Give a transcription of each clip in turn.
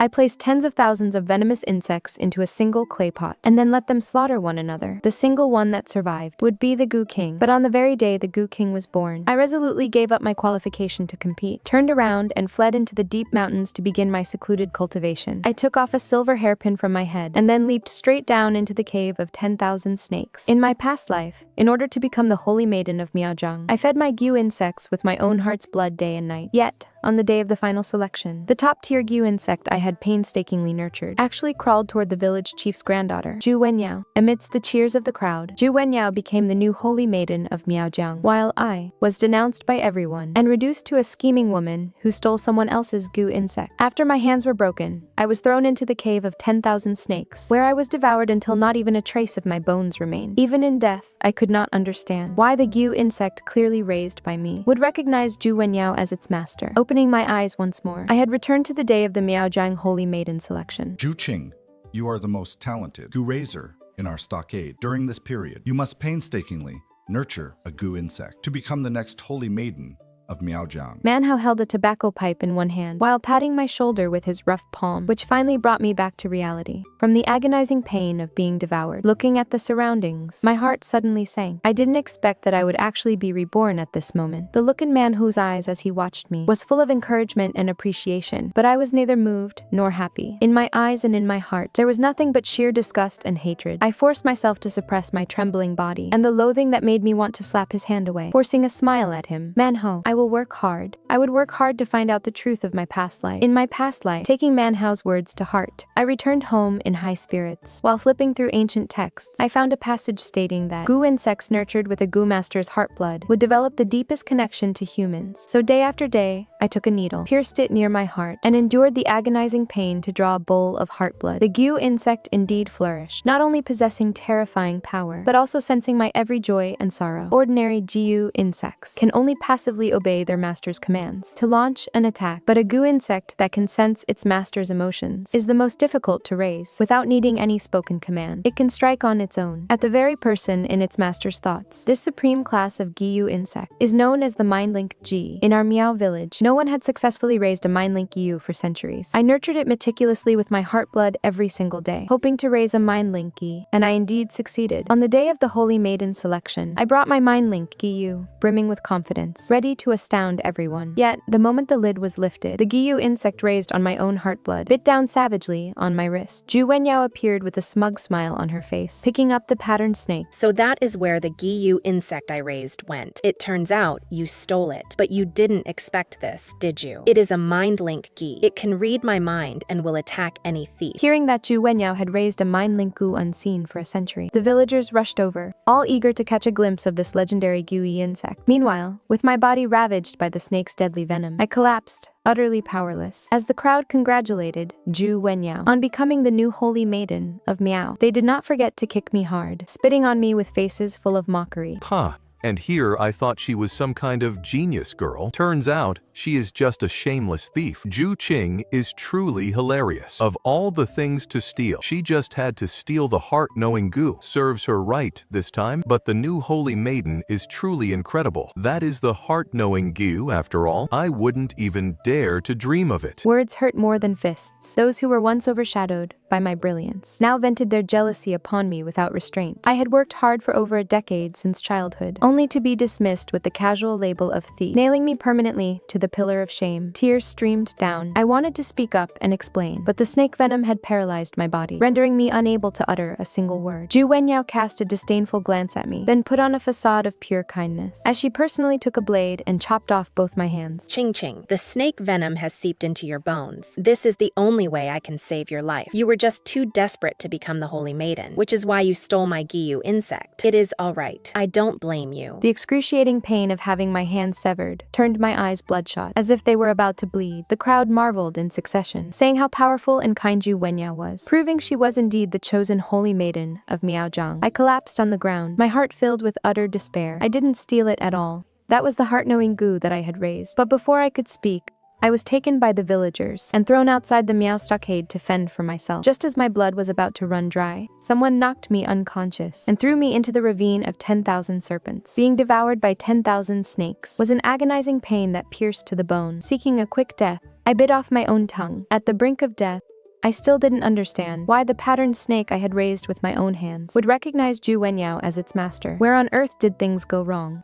I placed tens of thousands of venomous insects into a single clay pot, and then let them slaughter one another. The single one that survived would be the Zhu Qing. But on the very day the Zhu Qing was born, I resolutely gave up my qualification to compete, turned around and fled into the deep mountains to begin my secluded cultivation. I took off a silver hairpin from my head, and then leaped straight down into the cave of 10,000 snakes. In my past life, in order to become the Holy Maiden of Miao, I fed my Gu insects with my own heart's blood day and night. Yet, on the day of the final selection, the top-tier Gu insect I had painstakingly nurtured actually crawled toward the village chief's granddaughter, Zhu Wenyao. Amidst the cheers of the crowd, Zhu Wenyao became the new Holy Maiden of Miaojiang, while I was denounced by everyone and reduced to a scheming woman who stole someone else's Gu insect. After my hands were broken, I was thrown into the cave of 10,000 snakes, where I was devoured until not even a trace of my bones remained. Even in death, I could not understand why the Gu insect clearly raised by me would recognize Zhu Wenyao as its master. Opening my eyes once more, I had returned to the day of the Miaojiang Holy Maiden selection. Zhu Qing, you are the most talented Gu raiser in our stockade. During this period, you must painstakingly nurture a Gu insect to become the next Holy Maiden of Miaojiang. Manhwa held a tobacco pipe in one hand, while patting my shoulder with his rough palm, which finally brought me back to reality. From the agonizing pain of being devoured, looking at the surroundings, my heart suddenly sank. I didn't expect that I would actually be reborn at this moment. The look in Manhu's eyes as he watched me was full of encouragement and appreciation, but I was neither moved nor happy. In my eyes and in my heart, there was nothing but sheer disgust and hatred. I forced myself to suppress my trembling body and the loathing that made me want to slap his hand away, forcing a smile at him. Manho, I will work hard. I would work hard to find out the truth of my past life. In my past life, taking Manho's words to heart, I returned home in high spirits. While flipping through ancient texts, I found a passage stating that Gu insects nurtured with a Gu master's heart blood would develop the deepest connection to humans. So day after day, I took a needle, pierced it near my heart, and endured the agonizing pain to draw a bowl of heart blood. The Gu insect indeed flourished, not only possessing terrifying power, but also sensing my every joy and sorrow. Ordinary Gu insects can only passively obey their master's commands to launch an attack, but a Gu insect that can sense its master's emotions is the most difficult to raise without needing any spoken command. It can strike on its own, at the very person in its master's thoughts. This supreme class of Gu insect is known as the Mindlink G. In our Miao village, no one had successfully raised a Mindlink Gu for centuries. I nurtured it meticulously with my heart blood every single day, hoping to raise a Mindlink Gi, and I indeed succeeded. On the day of the Holy Maiden selection, I brought my Mindlink Gi, brimming with confidence, ready to astound everyone. Yet, the moment the lid was lifted, the Gi insect raised on my own heart blood bit down savagely on my wrist. Zhu Wenyao appeared with a smug smile on her face, picking up the patterned snake. So that is where the Gi insect I raised went. It turns out you stole it, but you didn't expect this, did you? It is a mind link Gi. It can read my mind and will attack any thief. Hearing that Zhu Wenyao had raised a mind link Gu unseen for a century, the villagers rushed over, all eager to catch a glimpse of this legendary Gui insect. Meanwhile, with my body ravaged by the snake's deadly venom, I collapsed, utterly powerless. As the crowd congratulated Zhu Wenyao on becoming the new Holy Maiden of Miao, they did not forget to kick me hard, spitting on me with faces full of mockery. Huh. And here I thought she was some kind of genius girl. Turns out, she is just a shameless thief. Zhu Qing is truly hilarious. Of all the things to steal, she just had to steal the heart-knowing Gu. Serves her right this time, but the new Holy Maiden is truly incredible. That is the heart-knowing Gu, after all. I wouldn't even dare to dream of it. Words hurt more than fists. Those who were once overshadowed by my brilliance now vented their jealousy upon me without restraint. I had worked hard for over a decade since childhood, only to be dismissed with the casual label of thief, nailing me permanently to the pillar of shame. Tears streamed down. I wanted to speak up and explain, but the snake venom had paralyzed my body, rendering me unable to utter a single word. Zhu Wenyao cast a disdainful glance at me, then put on a facade of pure kindness, as she personally took a blade and chopped off both my hands. Qing, the snake venom has seeped into your bones. This is the only way I can save your life. You were just too desperate to become the Holy Maiden, which is why you stole my Giyu insect. It is all right. I don't blame you. The excruciating pain of having my hand severed turned my eyes bloodshot, as if they were about to bleed. The crowd marveled in succession, saying how powerful and kind Zhu Wenyao was, proving she was indeed the chosen Holy Maiden of Miaojiang. I collapsed on the ground, my heart filled with utter despair. I didn't steal it at all. That was the heart-knowing Gu that I had raised. But before I could speak, I was taken by the villagers and thrown outside the Miao stockade to fend for myself. Just as my blood was about to run dry, someone knocked me unconscious and threw me into the ravine of 10,000 serpents. Being devoured by 10,000 snakes was an agonizing pain that pierced to the bone. Seeking a quick death, I bit off my own tongue. At the brink of death, I still didn't understand why the patterned snake I had raised with my own hands would recognize Zhu Wenyao as its master. Where on earth did things go wrong?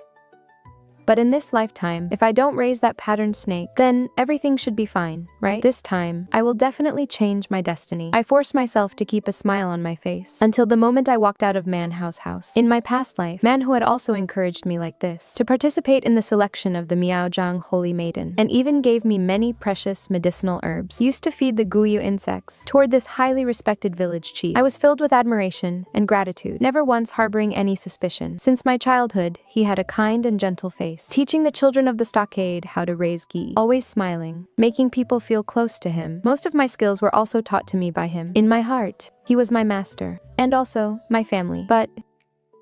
But in this lifetime, if I don't raise that patterned snake, then everything should be fine, right? This time, I will definitely change my destiny. I forced myself to keep a smile on my face until the moment I walked out of Manhua's house. In my past life, Manhua had also encouraged me like this, to participate in the selection of the Miao Holy Maiden, and even gave me many precious medicinal herbs used to feed the Guyu insects toward this highly respected village chief. I was filled with admiration and gratitude, never once harboring any suspicion. Since my childhood, he had a kind and gentle face, teaching the children of the stockade how to raise ghee, always smiling, making people feel close to him. Most of my skills were also taught to me by him. In my heart, he was my master, and also my family. But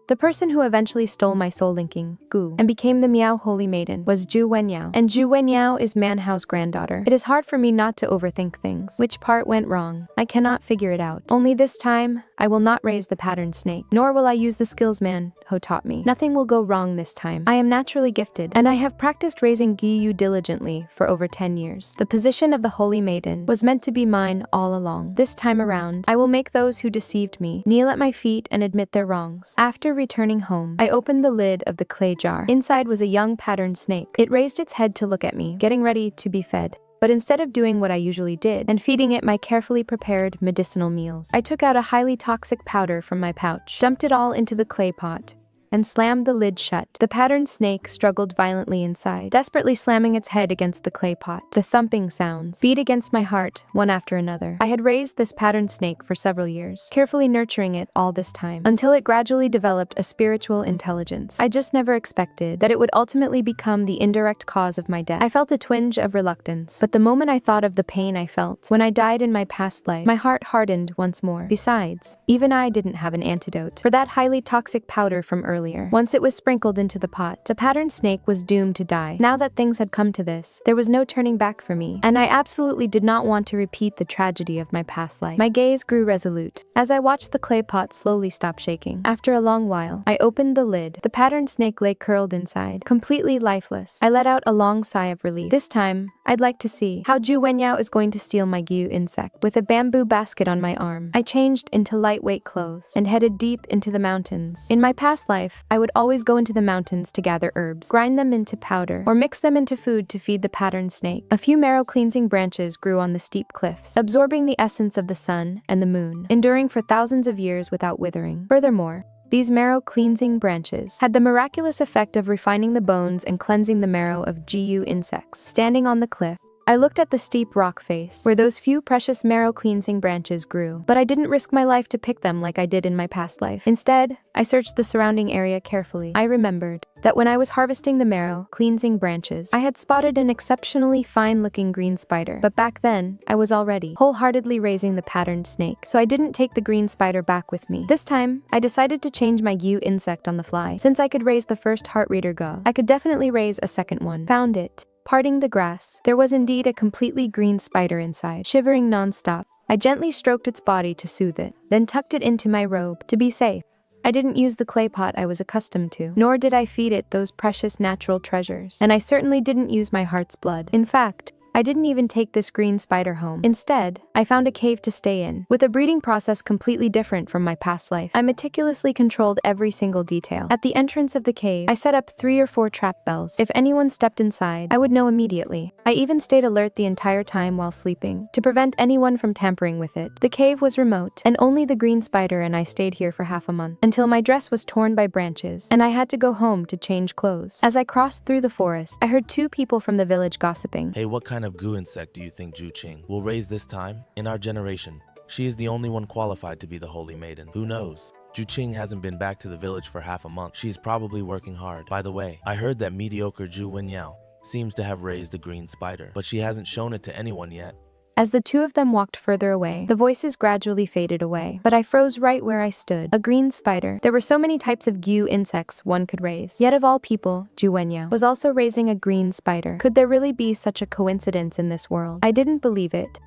the person who eventually stole my soul-linking, Gu, and became the Miao Holy Maiden was Zhu Wenyao, and Zhu Wenyao is Manhua's granddaughter. It is hard for me not to overthink things. Which part went wrong? I cannot figure it out. Only this time, I will not raise the patterned snake, nor will I use the skills Manhua taught me. Nothing will go wrong this time. I am naturally gifted, and I have practiced raising Giyu diligently for over 10 years. The position of the Holy Maiden was meant to be mine all along. This time around, I will make those who deceived me kneel at my feet and admit their wrongs. After returning home, I opened the lid of the clay jar. Inside was a young patterned snake. It raised its head to look at me, getting ready to be fed. But instead of doing what I usually did and feeding it my carefully prepared medicinal meals, I took out a highly toxic powder from my pouch, dumped it all into the clay pot, and slammed the lid shut. The patterned snake struggled violently inside, desperately slamming its head against the clay pot. The thumping sounds beat against my heart, one after another. I had raised this patterned snake for several years, carefully nurturing it all this time, until it gradually developed a spiritual intelligence. I just never expected that it would ultimately become the indirect cause of my death. I felt a twinge of reluctance, but the moment I thought of the pain I felt when I died in my past life, my heart hardened once more. Besides, even I didn't have an antidote for that highly toxic powder from earlier. Once it was sprinkled into the pot, the patterned snake was doomed to die. Now that things had come to this, there was no turning back for me, and I absolutely did not want to repeat the tragedy of my past life. My gaze grew resolute as I watched the clay pot slowly stop shaking. After a long while, I opened the lid. The patterned snake lay curled inside, completely lifeless. I let out a long sigh of relief. This time, I'd like to see how Zhu Wenyao is going to steal my Giyu insect. With a bamboo basket on my arm, I changed into lightweight clothes and headed deep into the mountains. In my past life, I would always go into the mountains to gather herbs, grind them into powder, or mix them into food to feed the patterned snake. A few marrow-cleansing branches grew on the steep cliffs, absorbing the essence of the sun and the moon, enduring for thousands of years without withering. Furthermore, these marrow-cleansing branches had the miraculous effect of refining the bones and cleansing the marrow of Giyu insects. Standing on the cliff, I looked at the steep rock face, where those few precious marrow-cleansing branches grew, but I didn't risk my life to pick them like I did in my past life. Instead, I searched the surrounding area carefully. I remembered that when I was harvesting the marrow-cleansing branches, I had spotted an exceptionally fine-looking green spider, but back then, I was already wholeheartedly raising the patterned snake, so I didn't take the green spider back with me. This time, I decided to change my Giyu insect on the fly. Since I could raise the first heart reader Ga, I could definitely raise a second one. Found it. Parting the grass, there was indeed a completely green spider inside, shivering non-stop. I gently stroked its body to soothe it, then tucked it into my robe to be safe. I didn't use the clay pot I was accustomed to, nor did I feed it those precious natural treasures, and I certainly didn't use my heart's blood. In fact, I didn't even take this green spider home. Instead, I found a cave to stay in, with a breeding process completely different from my past life. I meticulously controlled every single detail. At the entrance of the cave, I set up 3 or 4 trap bells. If anyone stepped inside, I would know immediately. I even stayed alert the entire time while sleeping, to prevent anyone from tampering with it. The cave was remote, and only the green spider and I stayed here for half a month, until my dress was torn by branches, and I had to go home to change clothes. As I crossed through the forest, I heard 2 people from the village gossiping. Hey, what kind of goo insect do you think Zhu Qing will raise this time? In our generation, she is the only one qualified to be the Holy Maiden. Who knows? Zhu Qing hasn't been back to the village for half a month. She's probably working hard. By the way, I heard that mediocre Zhu Wenyao seems to have raised a green spider, but she hasn't shown it to anyone yet. As the two of them walked further away, the voices gradually faded away, but I froze right where I stood. A green spider. There were so many types of Gyu insects one could raise. Yet of all people, Zhu Wenyao was also raising a green spider. Could there really be such a coincidence in this world? I didn't believe it.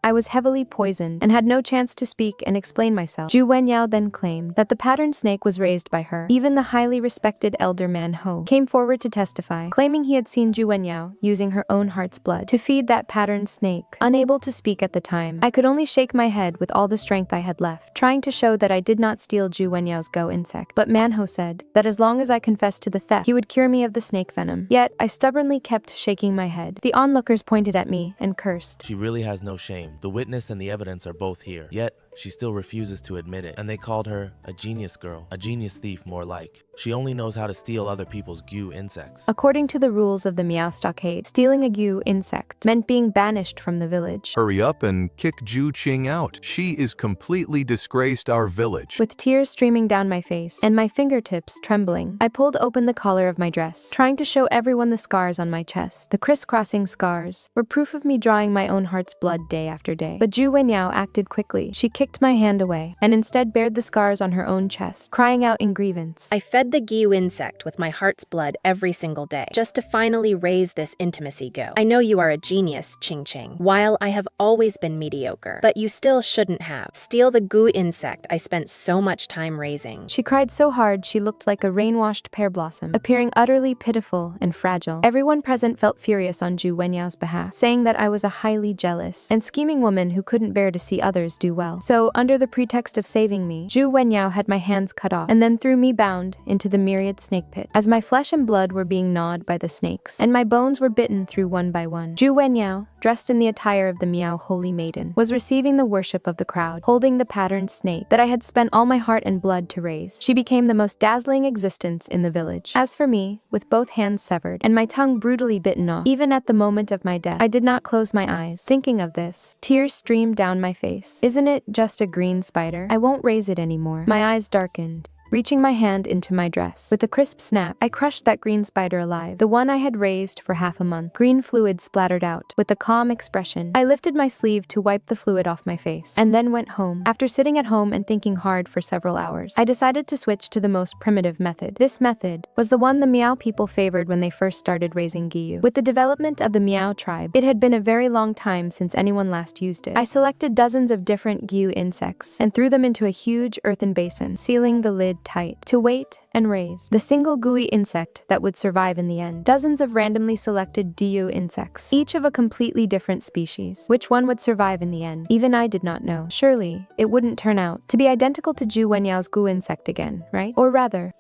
I was heavily poisoned and had no chance to speak and explain myself. Zhu Wenyao then claimed that the pattern snake was raised by her. Even the highly respected elder Manhwa came forward to testify, claiming he had seen Zhu Wenyao using her own heart's blood to feed that pattern snake. Unable to speak at the time, I could only shake my head with all the strength I had left, trying to show that I did not steal Zhu Wenyao's go insect. But Manhwa said that as long as I confessed to the theft, he would cure me of the snake venom. Yet, I stubbornly kept shaking my head. The onlookers pointed at me and cursed. She really has no shame. The witness and the evidence are both here. Yet, she still refuses to admit it, and they called her a genius girl, a genius thief more like. She only knows how to steal other people's Gyu insects. According to the rules of the Miao stockade, stealing a Gyu insect meant being banished from the village. Hurry up and kick Zhu Qing out. She is completely disgraced our village. With tears streaming down my face and my fingertips trembling, I pulled open the collar of my dress, trying to show everyone the scars on my chest. The crisscrossing scars were proof of me drawing my own heart's blood day after day. But Zhu Wenyao acted quickly. She kicked my hand away and instead bared the scars on her own chest, crying out in grievance. I fed the Gyu insect with my heart's blood every single day, just to finally raise this intimacy go. I know you are a genius, Qing. While I have always been mediocre, but you still shouldn't have. Steal the Gyu insect I spent so much time raising. She cried so hard she looked like a rain-washed pear blossom, appearing utterly pitiful and fragile. Everyone present felt furious on Zhu Wenyao's behalf, saying that I was a highly jealous and scheming woman who couldn't bear to see others do well. So, under the pretext of saving me, Zhu Wenyao had my hands cut off and then threw me bound into the myriad snake pit. As my flesh and blood were being gnawed by the snakes, and my bones were bitten through one by one, Zhu Wenyao, dressed in the attire of the Miao Holy Maiden, was receiving the worship of the crowd, holding the patterned snake that I had spent all my heart and blood to raise. She became the most dazzling existence in the village. As for me, with both hands severed and my tongue brutally bitten off, even at the moment of my death, I did not close my eyes. Thinking of this, tears streamed down my face. Isn't it just a green spider? I won't raise it anymore. My eyes darkened. Reaching my hand into my dress, with a crisp snap, I crushed that green spider alive, the one I had raised for half a month. Green fluid splattered out. With a calm expression, I lifted my sleeve to wipe the fluid off my face, and then went home. After sitting at home and thinking hard for several hours, I decided to switch to the most primitive method. This method was the one the Miao people favored when they first started raising Gyu. With the development of the Miao tribe, it had been a very long time since anyone last used it. I selected dozens of different Gyu insects and threw them into a huge earthen basin, sealing the lid tight, to wait and raise the single gooey insect that would survive in the end. Dozens of randomly selected Gyu insects, each of a completely different species. Which one would survive in the end? Even I did not know. Surely, it wouldn't turn out to be identical to Zhu Wenyao's Gyu insect again, right? Or rather,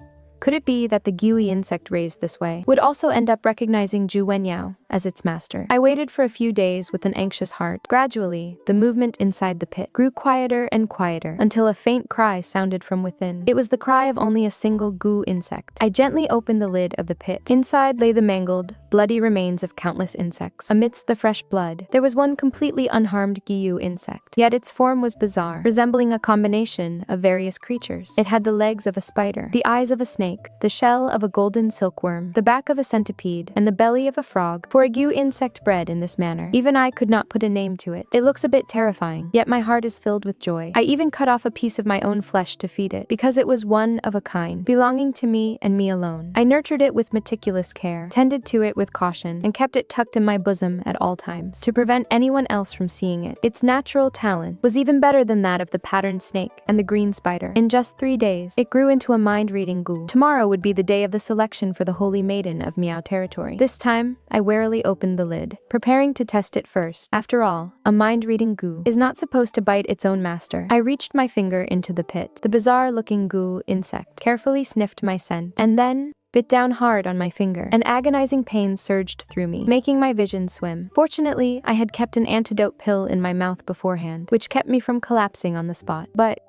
could it be that the Gyu insect raised this way would also end up recognizing Zhu Wenyao as its master? I waited for a few days with an anxious heart. Gradually, the movement inside the pit grew quieter and quieter until a faint cry sounded from within. It was the cry of only a single Gyu insect. I gently opened the lid of the pit. Inside lay the mangled, bloody remains of countless insects. Amidst the fresh blood, there was one completely unharmed Gyu insect. Yet its form was bizarre, resembling a combination of various creatures. It had the legs of a spider, the eyes of a snake, the shell of a golden silkworm, the back of a centipede, and the belly of a frog. For a Gyu insect bred in this manner, even I could not put a name to it. It looks a bit terrifying, yet my heart is filled with joy. I even cut off a piece of my own flesh to feed it, because it was one of a kind, belonging to me and me alone. I nurtured it with meticulous care, tended to it with caution, and kept it tucked in my bosom at all times, to prevent anyone else from seeing it. Its natural talent was even better than that of the patterned snake and the green spider. In just 3 days, it grew into a mind-reading Gyu. Tomorrow would be the day of the selection for the Holy Maiden of Miao territory. This time, I warily opened the lid, preparing to test it first. After all, a mind-reading Gyu is not supposed to bite its own master. I reached my finger into the pit. The bizarre-looking Gyu insect carefully sniffed my scent, and then bit down hard on my finger. An agonizing pain surged through me, making my vision swim. Fortunately, I had kept an antidote pill in my mouth beforehand, which kept me from collapsing on the spot. But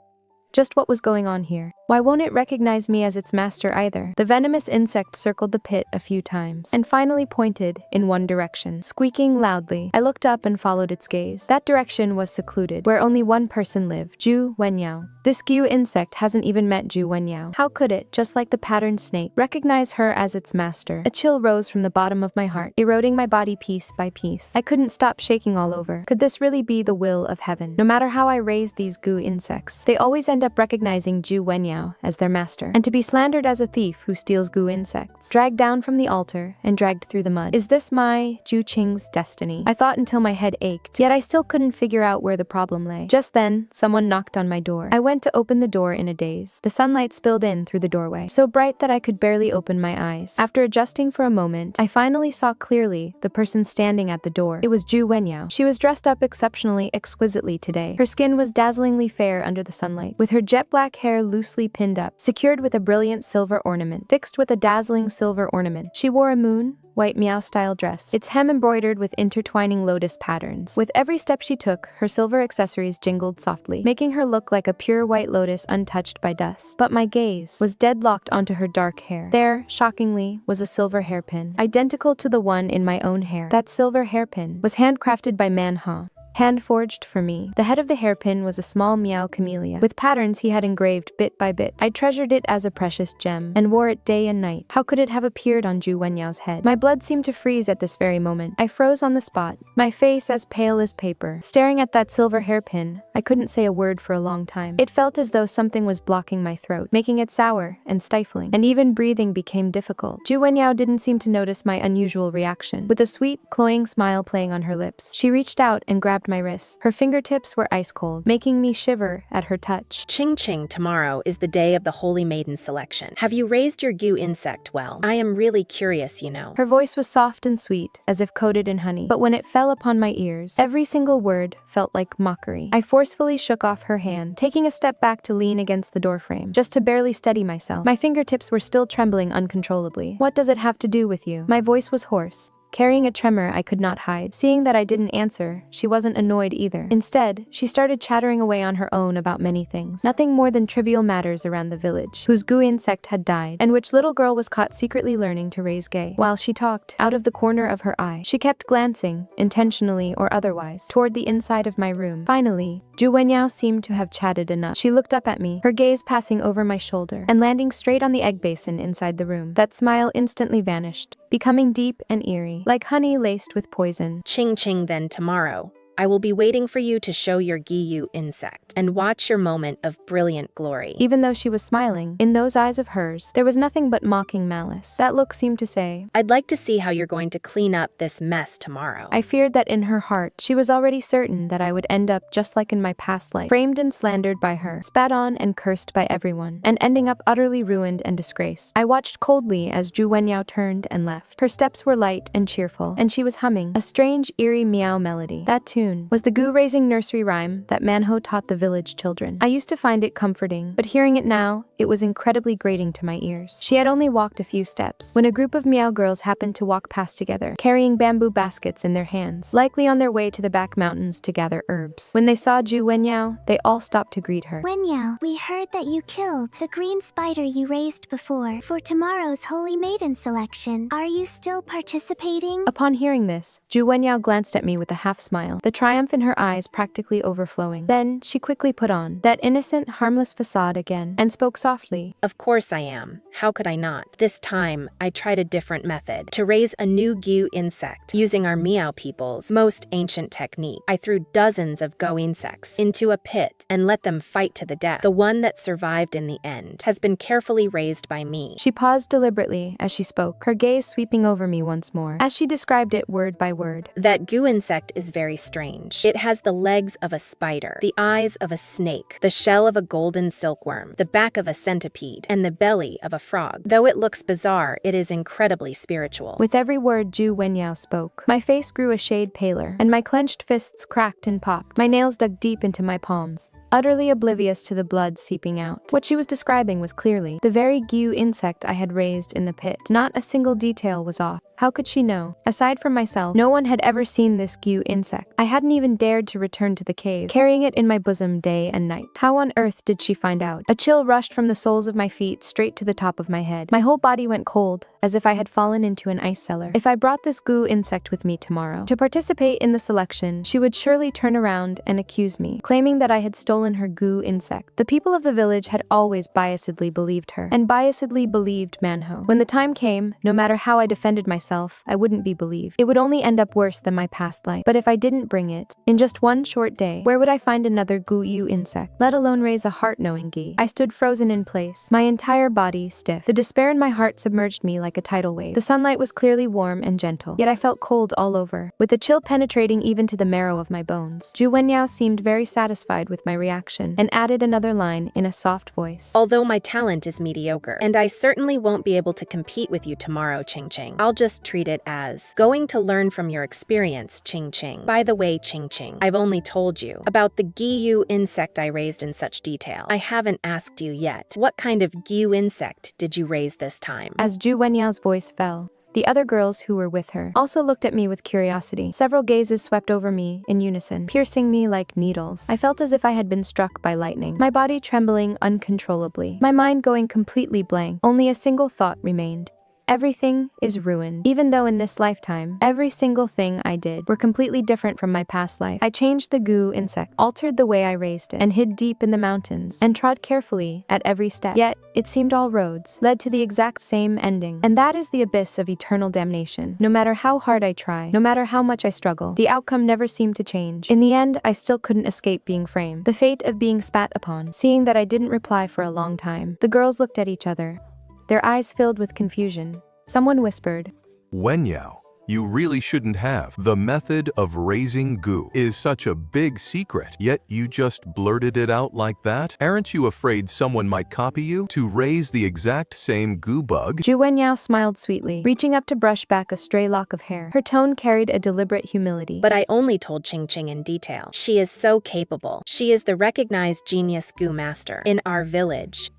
just what was going on here? Why won't it recognize me as its master either? The venomous insect circled the pit a few times, and finally pointed in one direction, squeaking loudly. I looked up and followed its gaze. That direction was secluded, where only one person lived, Zhu Wenyao. This Gu insect hasn't even met Zhu Wenyao. How could it, just like the patterned snake, recognize her as its master? A chill rose from the bottom of my heart, eroding my body piece by piece. I couldn't stop shaking all over. Could this really be the will of heaven? No matter how I raised these Gu insects, they always end up recognizing Zhu Wenyao as their master. And to be slandered as a thief who steals Gu insects, dragged down from the altar and dragged through the mud. Is this my Zhu Qing's destiny? I thought until my head ached, yet I still couldn't figure out where the problem lay. Just then, someone knocked on my door. I went to open the door in a daze. The sunlight spilled in through the doorway, so bright that I could barely open my eyes. After adjusting for a moment, I finally saw clearly the person standing at the door. It was Zhu Wenyao. She was dressed up exceptionally exquisitely today. Her skin was dazzlingly fair under the sunlight, with her jet black hair loosely pinned up, secured with a brilliant silver ornament, fixed with a dazzling silver ornament. She wore a white Miao-style dress, its hem embroidered with intertwining lotus patterns. With every step she took, her silver accessories jingled softly, making her look like a pure white lotus untouched by dust. But my gaze was deadlocked onto her dark hair. There, shockingly, was a silver hairpin, identical to the one in my own hair. That silver hairpin was handcrafted by Manhwa, hand-forged for me. The head of the hairpin was a small Miao camellia, with patterns he had engraved bit by bit. I treasured it as a precious gem, and wore it day and night. How could it have appeared on Zhu Wenyao's head? My blood seemed to freeze at this very moment. I froze on the spot, my face as pale as paper. Staring at that silver hairpin, I couldn't say a word for a long time. It felt as though something was blocking my throat, making it sour and stifling, and even breathing became difficult. Zhu Wenyao didn't seem to notice my unusual reaction. With a sweet, cloying smile playing on her lips, she reached out and grabbed my wrists. Her fingertips were ice cold, making me shiver at her touch. Qing, tomorrow is the day of the Holy Maiden selection. Have you raised your Gu insect well? I am really curious, you know. Her voice was soft and sweet, as if coated in honey. But when it fell upon my ears, every single word felt like mockery. I forcefully shook off her hand, taking a step back to lean against the doorframe, just to barely steady myself. My fingertips were still trembling uncontrollably. What does it have to do with you? My voice was hoarse, carrying a tremor I could not hide. Seeing that I didn't answer, she wasn't annoyed either. Instead, she started chattering away on her own about many things. Nothing more than trivial matters around the village, whose Gu insect had died, and which little girl was caught secretly learning to raise gay. While she talked, out of the corner of her eye, she kept glancing, intentionally or otherwise, toward the inside of my room. Finally, Zhu Wenyao seemed to have chatted enough. She looked up at me, her gaze passing over my shoulder, and landing straight on the egg basin inside the room. That smile instantly vanished, becoming deep and eerie, like honey laced with poison. Qing, then tomorrow, I will be waiting for you to show your Giyu insect and watch your moment of brilliant glory. Even though she was smiling, in those eyes of hers, there was nothing but mocking malice. That look seemed to say, I'd like to see how you're going to clean up this mess tomorrow. I feared that in her heart, she was already certain that I would end up just like in my past life, framed and slandered by her, spat on and cursed by everyone, and ending up utterly ruined and disgraced. I watched coldly as Zhu Wenyao turned and left. Her steps were light and cheerful, and she was humming a strange, eerie Miao melody. That tune was the Gu-raising nursery rhyme that Manhwa taught the village children. I used to find it comforting, but hearing it now, it was incredibly grating to my ears. She had only walked a few steps when a group of Miao girls happened to walk past together, carrying bamboo baskets in their hands, likely on their way to the back mountains to gather herbs. When they saw Zhu Wenyao, they all stopped to greet her. Wenyao, we heard that you killed the green spider you raised before for tomorrow's Holy Maiden selection. Are you still participating? Upon hearing this, Zhu Wenyao glanced at me with a half smile, the triumph in her eyes practically overflowing. Then, she quickly put on that innocent, harmless facade again, and spoke softly. Of course I am. How could I not? This time, I tried a different method to raise a new Gu insect using our Miao people's most ancient technique. I threw dozens of Go insects into a pit and let them fight to the death. The one that survived in the end has been carefully raised by me. She paused deliberately as she spoke, her gaze sweeping over me once more, as she described it word by word. That Gu insect is very strange. It has the legs of a spider, the eyes of a snake, the shell of a golden silkworm, the back of a centipede, and the belly of a frog. Though it looks bizarre, it is incredibly spiritual. With every word Zhu Wenyao spoke, my face grew a shade paler, and my clenched fists cracked and popped. My nails dug deep into my palms, utterly oblivious to the blood seeping out. What she was describing was clearly the very Gyu insect I had raised in the pit. Not a single detail was off. How could she know? Aside from myself, no one had ever seen this Gyu insect. I hadn't even dared to return to the cave, carrying it in my bosom day and night. How on earth did she find out? A chill rushed from the soles of my feet straight to the top of my head. My whole body went cold, as if I had fallen into an ice cellar. If I brought this Gyu insect with me tomorrow to participate in the selection, she would surely turn around and accuse me, claiming that I had stolen her Gyu insect. The people of the village had always biasedly believed her, and biasedly believed Manhwa. When the time came, no matter how I defended myself, I wouldn't be believed. It would only end up worse than my past life. But if I didn't bring it, in just one short day, where would I find another Gyu insect, let alone raise a heart-knowing Gi? I stood frozen in place, my entire body stiff. The despair in my heart submerged me like a tidal wave. The sunlight was clearly warm and gentle, yet I felt cold all over, with the chill penetrating even to the marrow of my bones. Zhu Wenyao seemed very satisfied with my reaction, and added another line in a soft voice. Although my talent is mediocre, and I certainly won't be able to compete with you tomorrow, Qing Qing, I'll just treat it as going to learn from your experience, Qing Qing. By the way, Qing Qing, I've only told you about the Gyu insect I raised in such detail. I haven't asked you yet, what kind of Gyu insect did you raise this time? As Zhu Wenyao's voice fell, the other girls who were with her also looked at me with curiosity. Several gazes swept over me in unison, piercing me like needles. I felt as if I had been struck by lightning, my body trembling uncontrollably, my mind going completely blank. Only a single thought remained. Everything is ruined. Even though in this lifetime, every single thing I did were completely different from my past life. I changed the Gyu insect, altered the way I raised it, and hid deep in the mountains, and trod carefully at every step. Yet, it seemed all roads led to the exact same ending. And that is the abyss of eternal damnation. No matter how hard I try, no matter how much I struggle, the outcome never seemed to change. In the end, I still couldn't escape being framed. The fate of being spat upon. Seeing that I didn't reply for a long time, the girls looked at each other, their eyes filled with confusion. Someone whispered, Wenyao, you really shouldn't have. The method of raising Gyu is such a big secret, yet you just blurted it out like that? Aren't you afraid someone might copy you to raise the exact same Gyu bug? Zhu Wenyao smiled sweetly, reaching up to brush back a stray lock of hair. Her tone carried a deliberate humility. But I only told Qing Qing in detail. She is so capable. She is the recognized genius Gyu master in our village.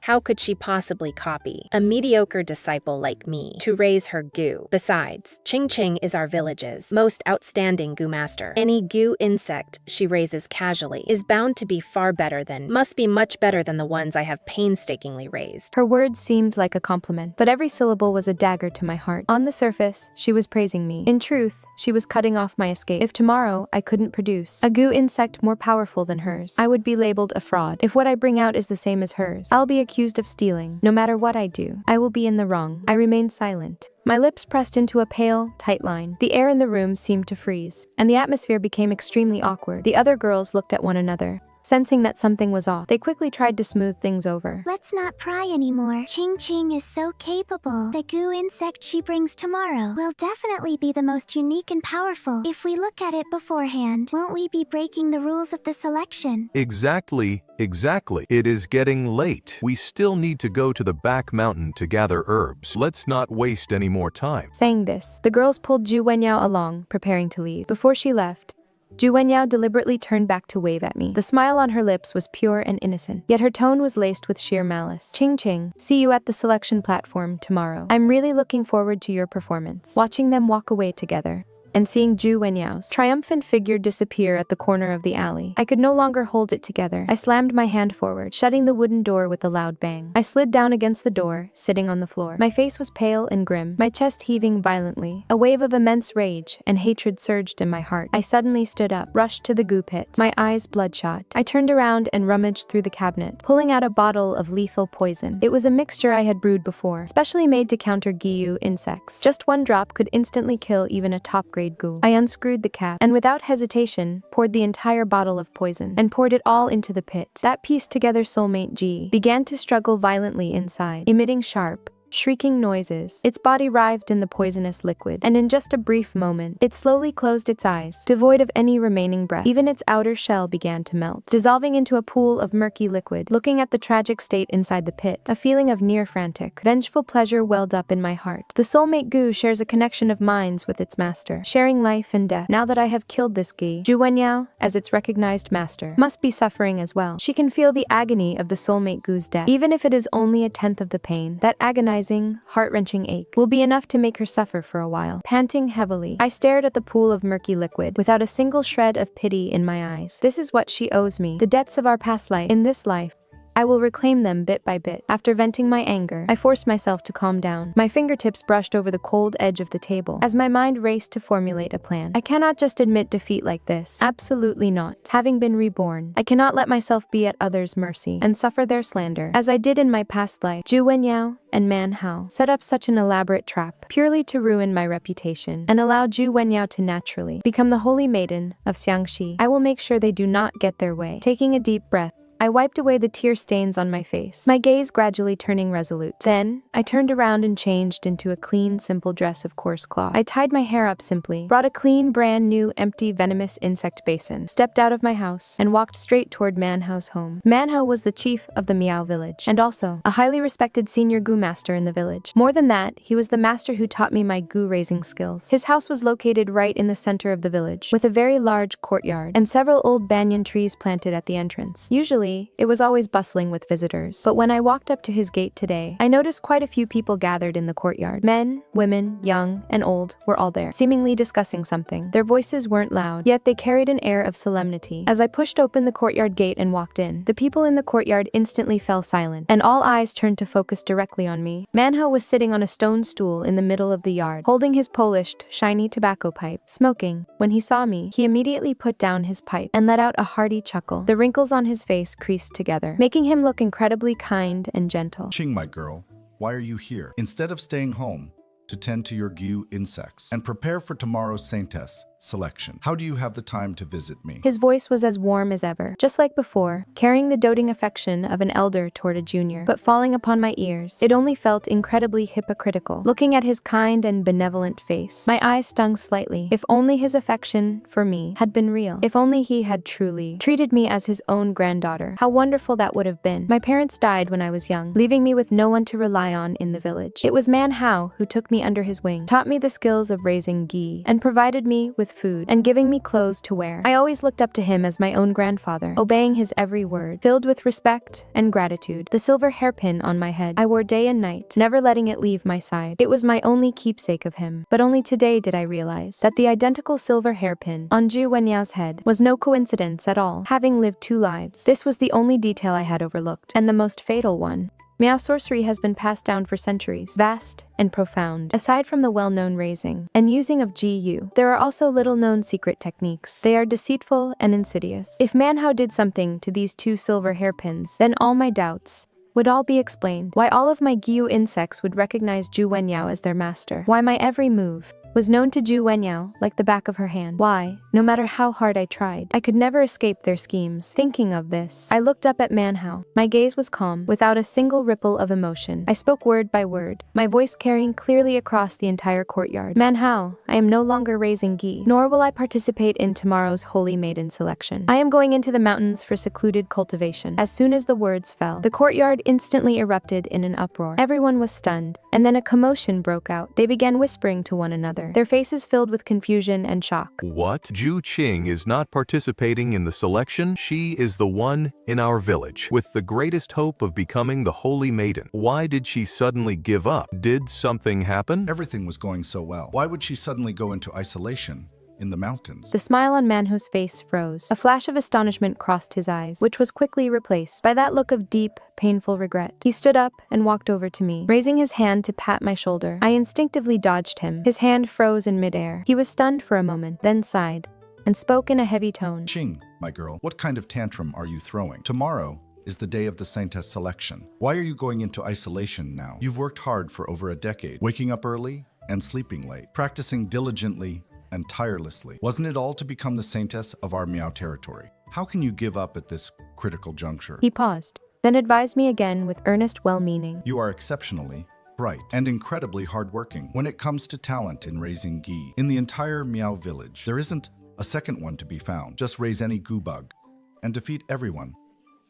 How could she possibly copy a mediocre disciple like me to raise her Gyu? Besides, Qing Qing is our village's most outstanding Gyu master. Any Gyu insect she raises casually is bound to be must be much better than the ones I have painstakingly raised. Her words seemed like a compliment, but every syllable was a dagger to my heart. On the surface, she was praising me. In truth, she was cutting off my escape. If tomorrow I couldn't produce a Gyu insect more powerful than hers, I would be labeled a fraud. If what I bring out is the same as hers, I'll be accused of stealing. No matter what I do, I will be in the wrong. I remained silent. My lips pressed into a pale, tight line. The air in the room seemed to freeze, and the atmosphere became extremely awkward. The other girls looked at one another, sensing that something was off. They quickly tried to smooth things over. Let's not pry anymore. Qing Qing is so capable. The Gyu insect she brings tomorrow will definitely be the most unique and powerful. If we look at it beforehand, won't we be breaking the rules of the selection? Exactly. It is getting late. We still need to go to the back mountain to gather herbs. Let's not waste any more time. Saying this, the girls pulled Zhu Wenyao along, preparing to leave. Before she left, Zhu Wenyao deliberately turned back to wave at me. The smile on her lips was pure and innocent, yet her tone was laced with sheer malice. Qing Qing, see you at the selection platform tomorrow. I'm really looking forward to your performance. Watching them walk away together, and seeing Zhu Wenyao's triumphant figure disappear at the corner of the alley, I could no longer hold it together. I slammed my hand forward, shutting the wooden door with a loud bang. I slid down against the door, sitting on the floor. My face was pale and grim, my chest heaving violently. A wave of immense rage and hatred surged in my heart. I suddenly stood up, rushed to the Gyu pit, my eyes bloodshot. I turned around and rummaged through the cabinet, pulling out a bottle of lethal poison. It was a mixture I had brewed before, specially made to counter Gyu insects. Just one drop could instantly kill even a top-grade Gyu. I unscrewed the cap, and without hesitation, poured the entire bottle of poison, and poured it all into the pit. That pieced together soulmate G began to struggle violently inside, emitting sharp, shrieking noises. Its body writhed in the poisonous liquid, and in just a brief moment, it slowly closed its eyes, devoid of any remaining breath. Even its outer shell began to melt, dissolving into a pool of murky liquid. Looking at the tragic state inside the pit, a feeling of near-frantic, vengeful pleasure welled up in my heart. The soulmate Gu shares a connection of minds with its master, sharing life and death. Now that I have killed this Gu, Zhu Wenyao, as its recognized master, must be suffering as well. She can feel the agony of the soulmate Gu's death. Even if it is only a tenth of the pain, that agonizing, heart-wrenching ache will be enough to make her suffer for a while. Panting heavily, I stared at the pool of murky liquid, without a single shred of pity in my eyes. This is what she owes me. The debts of our past life. In this life, I will reclaim them bit by bit. After venting my anger, I forced myself to calm down. My fingertips brushed over the cold edge of the table, as my mind raced to formulate a plan. I cannot just admit defeat like this. Absolutely not. Having been reborn, I cannot let myself be at others' mercy and suffer their slander, as I did in my past life. Zhu Wenyao and Manhwa set up such an elaborate trap, purely to ruin my reputation, and allow Zhu Wenyao to naturally become the Holy Maiden of Xiangxi. I will make sure they do not get their way. Taking a deep breath, I wiped away the tear stains on my face, my gaze gradually turning resolute. Then, I turned around and changed into a clean, simple dress of coarse cloth. I tied my hair up simply, brought a clean, brand new, empty, venomous insect basin, stepped out of my house, and walked straight toward Manhua's home. Manhua was the chief of the Miao village, and also a highly respected senior Gu master in the village. More than that, he was the master who taught me my Gu raising skills. His house was located right in the center of the village, with a very large courtyard, and several old banyan trees planted at the entrance. Usually, it was always bustling with visitors, but when I walked up to his gate today, I noticed quite a few people gathered in the courtyard. Men, women, young, and old were all there, seemingly discussing something. Their voices weren't loud, yet they carried an air of solemnity. As I pushed open the courtyard gate and walked in, the people in the courtyard instantly fell silent, and all eyes turned to focus directly on me. Manhua was sitting on a stone stool in the middle of the yard, holding his polished, shiny tobacco pipe, smoking. When he saw me, he immediately put down his pipe and let out a hearty chuckle. The wrinkles on his face creased together, making him look incredibly kind and gentle. Qing, my girl, why are you here? Instead of staying home to tend to your Gu insects and prepare for tomorrow's Saintess selection, how do you have the time to visit me? His voice was as warm as ever, just like before, carrying the doting affection of an elder toward a junior. But falling upon my ears, it only felt incredibly hypocritical. Looking at his kind and benevolent face, my eyes stung slightly. If only his affection for me had been real. If only he had truly treated me as his own granddaughter. How wonderful that would have been. My parents died when I was young, leaving me with no one to rely on in the village. It was Manhua who took me under his wing, taught me the skills of raising Gi, and provided me with food and giving me clothes to wear. I always looked up to him as my own grandfather, obeying his every word, filled with respect and gratitude. The silver hairpin on my head I wore day and night, never letting it leave my side. It was my only keepsake of him. But only today did I realize that the identical silver hairpin on Zhu Wenyao's head was no coincidence at all. Having lived 2 lives, this was the only detail I had overlooked, and the most fatal one. Miao sorcery has been passed down for centuries, vast and profound. Aside from the well-known raising and using of GU, there are also little-known secret techniques. They are deceitful and insidious. If Manhua did something to these 2 silver hairpins, then all my doubts would all be explained. Why all of my Gyu insects would recognize Zhu Wenyao as their master. Why my every move was known to Zhu Wenyao like the back of her hand. Why, no matter how hard I tried, I could never escape their schemes. Thinking of this, I looked up at Manhua. My gaze was calm, without a single ripple of emotion. I spoke word by word, my voice carrying clearly across the entire courtyard. Manhua, I am no longer raising Gi, nor will I participate in tomorrow's Holy Maiden selection. I am going into the mountains for secluded cultivation. As soon as the words fell, the courtyard instantly erupted in an uproar. Everyone was stunned, and then a commotion broke out. They began whispering to one another, their faces filled with confusion and shock. What? Zhu Qing is not participating in the selection? She is the one in our village with the greatest hope of becoming the Holy Maiden. Why did she suddenly give up? Did something happen? Everything was going so well. Why would she suddenly go into isolation in the mountains? The smile on Manhua's face froze. A flash of astonishment crossed his eyes, which was quickly replaced by that look of deep, painful regret. He stood up and walked over to me, raising his hand to pat my shoulder. I instinctively dodged him. His hand froze in midair. He was stunned for a moment, then sighed, and spoke in a heavy tone. Qing, my girl, what kind of tantrum are you throwing? Tomorrow is the day of the Saintess selection. Why are you going into isolation now? You've worked hard for over a decade, waking up early and sleeping late, practicing diligently and tirelessly. Wasn't it all to become the Saintess of our Miao territory? How can you give up at this critical juncture? He paused, then advised me again with earnest well-meaning. You are exceptionally bright, and incredibly hardworking. When it comes to talent in raising Gi, in the entire Miao village, there isn't a second one to be found. Just raise any Gu bug and defeat everyone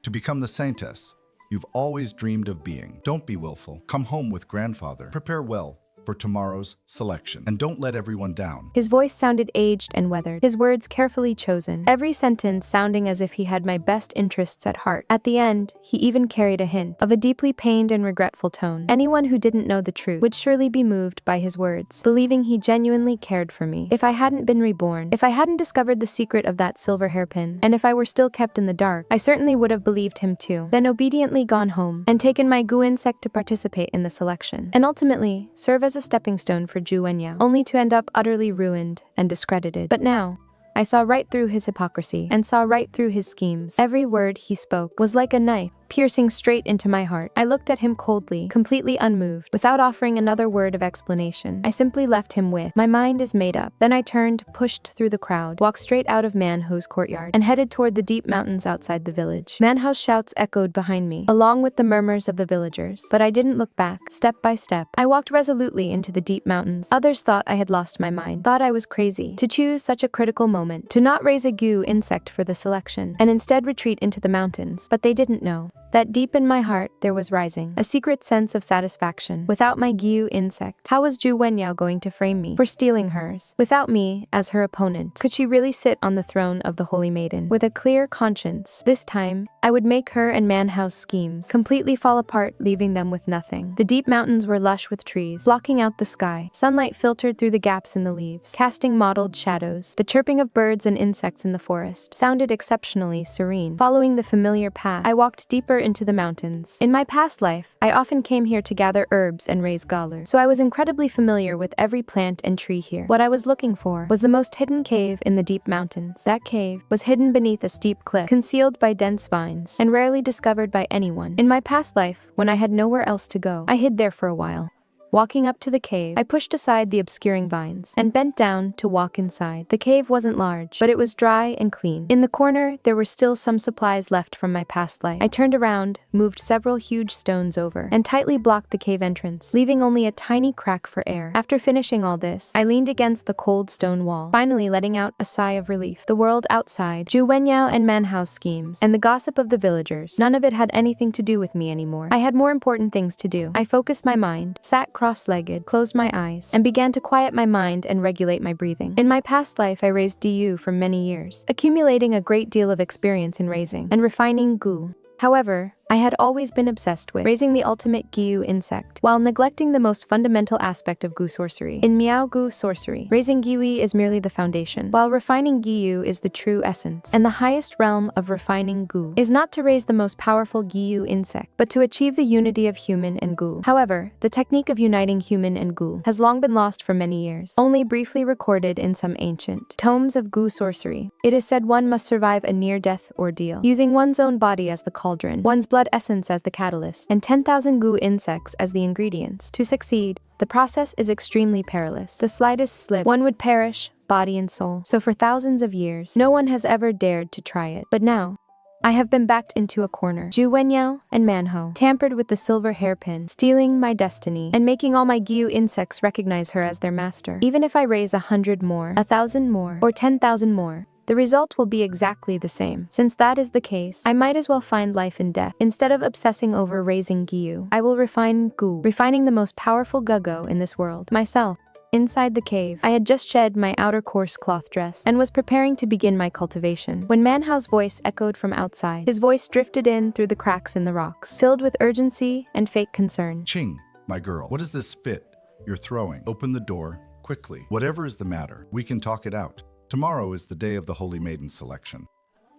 to become the saintess you've always dreamed of being. Don't be willful. Come home with grandfather. Prepare well for tomorrow's selection, and don't let everyone down. His voice sounded aged and weathered, his words carefully chosen, every sentence sounding as if he had my best interests at heart. At the end, he even carried a hint of a deeply pained and regretful tone. Anyone who didn't know the truth would surely be moved by his words, believing he genuinely cared for me. If I hadn't been reborn, if I hadn't discovered the secret of that silver hairpin, and if I were still kept in the dark, I certainly would have believed him too, then obediently gone home and taken my Gu insect to participate in the selection, and ultimately serve as a stepping stone for Zhu Wenyao, only to end up utterly ruined and discredited. But now, I saw right through his hypocrisy and saw right through his schemes. Every word he spoke was like a knife, piercing straight into my heart. I looked at him coldly, completely unmoved, without offering another word of explanation. I simply left him with, "My mind is made up." Then I turned, pushed through the crowd, walked straight out of Manhua's courtyard, and headed toward the deep mountains outside the village. Manhua's shouts echoed behind me, along with the murmurs of the villagers. But I didn't look back. Step by step, I walked resolutely into the deep mountains. Others thought I had lost my mind, thought I was crazy to choose such a critical moment, to not raise a Gu insect for the selection, and instead retreat into the mountains. But they didn't know that deep in my heart there was rising a secret sense of satisfaction. Without my Gu insect, how was Zhu Wenyao going to frame me for stealing hers? Without me as her opponent, could she really sit on the throne of the Holy Maiden? With a clear conscience, this time, I would make her and Manhua's schemes completely fall apart, leaving them with nothing. The deep mountains were lush with trees, blocking out the sky. Sunlight filtered through the gaps in the leaves, casting mottled shadows. The chirping of birds and insects in the forest sounded exceptionally serene. Following the familiar path, I walked deeper into the mountains. In my past life, I often came here to gather herbs and raise galler, so I was incredibly familiar with every plant and tree here. What I was looking for was the most hidden cave in the deep mountains. That cave was hidden beneath a steep cliff, concealed by dense vines, and rarely discovered by anyone. In my past life, when I had nowhere else to go, I hid there for a while. Walking up to the cave, I pushed aside the obscuring vines and bent down to walk inside. The cave wasn't large, but it was dry and clean. In the corner, there were still some supplies left from my past life. I turned around, moved several huge stones over, and tightly blocked the cave entrance, leaving only a tiny crack for air. After finishing all this, I leaned against the cold stone wall, finally letting out a sigh of relief. The world outside, Zhu Wenyao and Manhua's schemes, and the gossip of the villagers, none of it had anything to do with me anymore. I had more important things to do. I focused my mind, sat cross-legged, closed my eyes, and began to quiet my mind and regulate my breathing. In my past life, I raised Du for many years, accumulating a great deal of experience in raising and refining Gu. However, I had always been obsessed with raising the ultimate Gu insect, while neglecting the most fundamental aspect of Gu sorcery. In Miao Gu sorcery, raising Gu is merely the foundation, while refining Gu is the true essence. And the highest realm of refining Gu is not to raise the most powerful Gu insect, but to achieve the unity of human and Gu. However, the technique of uniting human and Gu has long been lost for many years, only briefly recorded in some ancient tomes of Gu sorcery. It is said one must survive a near-death ordeal, using one's own body as the cauldron, one's blood essence as the catalyst, and 10,000 Gu insects as the ingredients. To succeed, the process is extremely perilous. The slightest slip, one would perish, body and soul. So for thousands of years, no one has ever dared to try it. But now, I have been backed into a corner. Zhu Wenyao and Manhua tampered with the silver hairpin, stealing my destiny, and making all my Gu insects recognize her as their master. Even if I raise 100 more, 1,000 more, or 10,000 more, the result will be exactly the same. Since that is the case, I might as well find life in death. Instead of obsessing over raising Gu, I will refine Gu, refining the most powerful Gugo in this world, myself. Inside the cave, I had just shed my outer coarse cloth dress and was preparing to begin my cultivation when Manhua's voice echoed from outside. His voice drifted in through the cracks in the rocks, filled with urgency and fake concern. Qing, my girl, what is this fit you're throwing? Open the door, quickly. Whatever is the matter, we can talk it out. Tomorrow is the day of the Holy Maiden selection.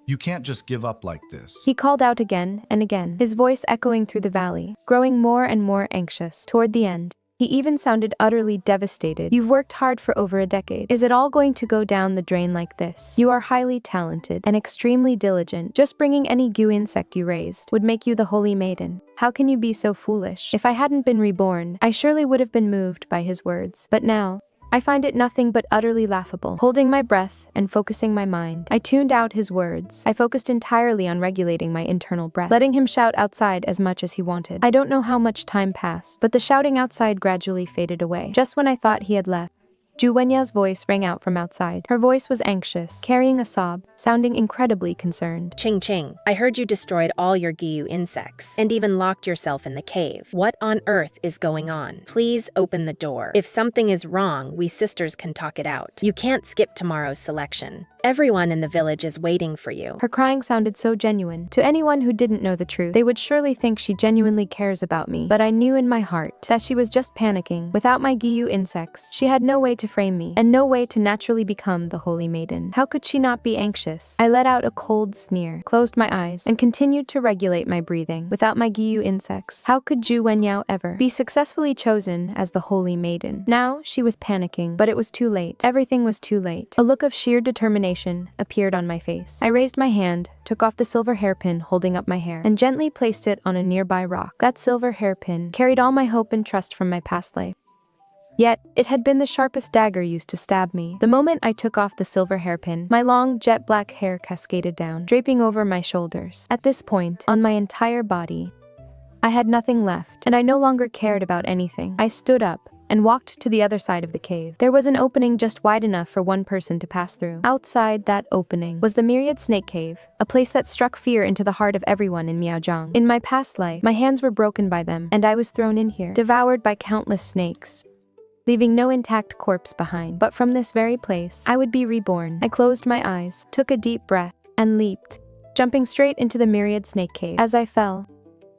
You can't just give up like this. He called out again and again, his voice echoing through the valley, growing more and more anxious. Toward the end, he even sounded utterly devastated. You've worked hard for over a decade. Is it all going to go down the drain like this? You are highly talented and extremely diligent. Just bringing any Gu insect you raised would make you the Holy Maiden. How can you be so foolish? If I hadn't been reborn, I surely would have been moved by his words. But now, I find it nothing but utterly laughable. Holding my breath and focusing my mind, I tuned out his words. I focused entirely on regulating my internal breath, letting him shout outside as much as he wanted. I don't know how much time passed, but the shouting outside gradually faded away. Just when I thought he had left, Zhu Wenyao's voice rang out from outside. Her voice was anxious, carrying a sob, sounding incredibly concerned. Qing, I heard you destroyed all your Giyu insects and even locked yourself in the cave. What on earth is going on? Please open the door. If something is wrong, we sisters can talk it out. You can't skip tomorrow's selection. Everyone in the village is waiting for you. Her crying sounded so genuine. To anyone who didn't know the truth, they would surely think she genuinely cares about me. But I knew in my heart that she was just panicking. Without my Giyu insects, she had no way to frame me, and no way to naturally become the Holy Maiden. How could she not be anxious? I let out a cold sneer, closed my eyes, and continued to regulate my breathing. Without my Giyu insects, how could Zhu Wenyao ever be successfully chosen as the Holy Maiden? Now she was panicking, but it was too late. Everything was too late. A look of sheer determination appeared on my face. I raised my hand, took off the silver hairpin holding up my hair, and gently placed it on a nearby rock. That silver hairpin carried all my hope and trust from my past life. Yet, it had been the sharpest dagger used to stab me. The moment I took off the silver hairpin, my long, jet black hair cascaded down, draping over my shoulders. At this point, on my entire body, I had nothing left, and I no longer cared about anything. I stood up and walked to the other side of the cave. There was an opening just wide enough for one person to pass through. Outside that opening was the Myriad Snake Cave, a place that struck fear into the heart of everyone in Miao. In my past life, my hands were broken by them, and I was thrown in here, devoured by countless snakes, leaving no intact corpse behind. But from this very place, I would be reborn. I closed my eyes, took a deep breath, and leaped, jumping straight into the Myriad Snake Cave. As I fell,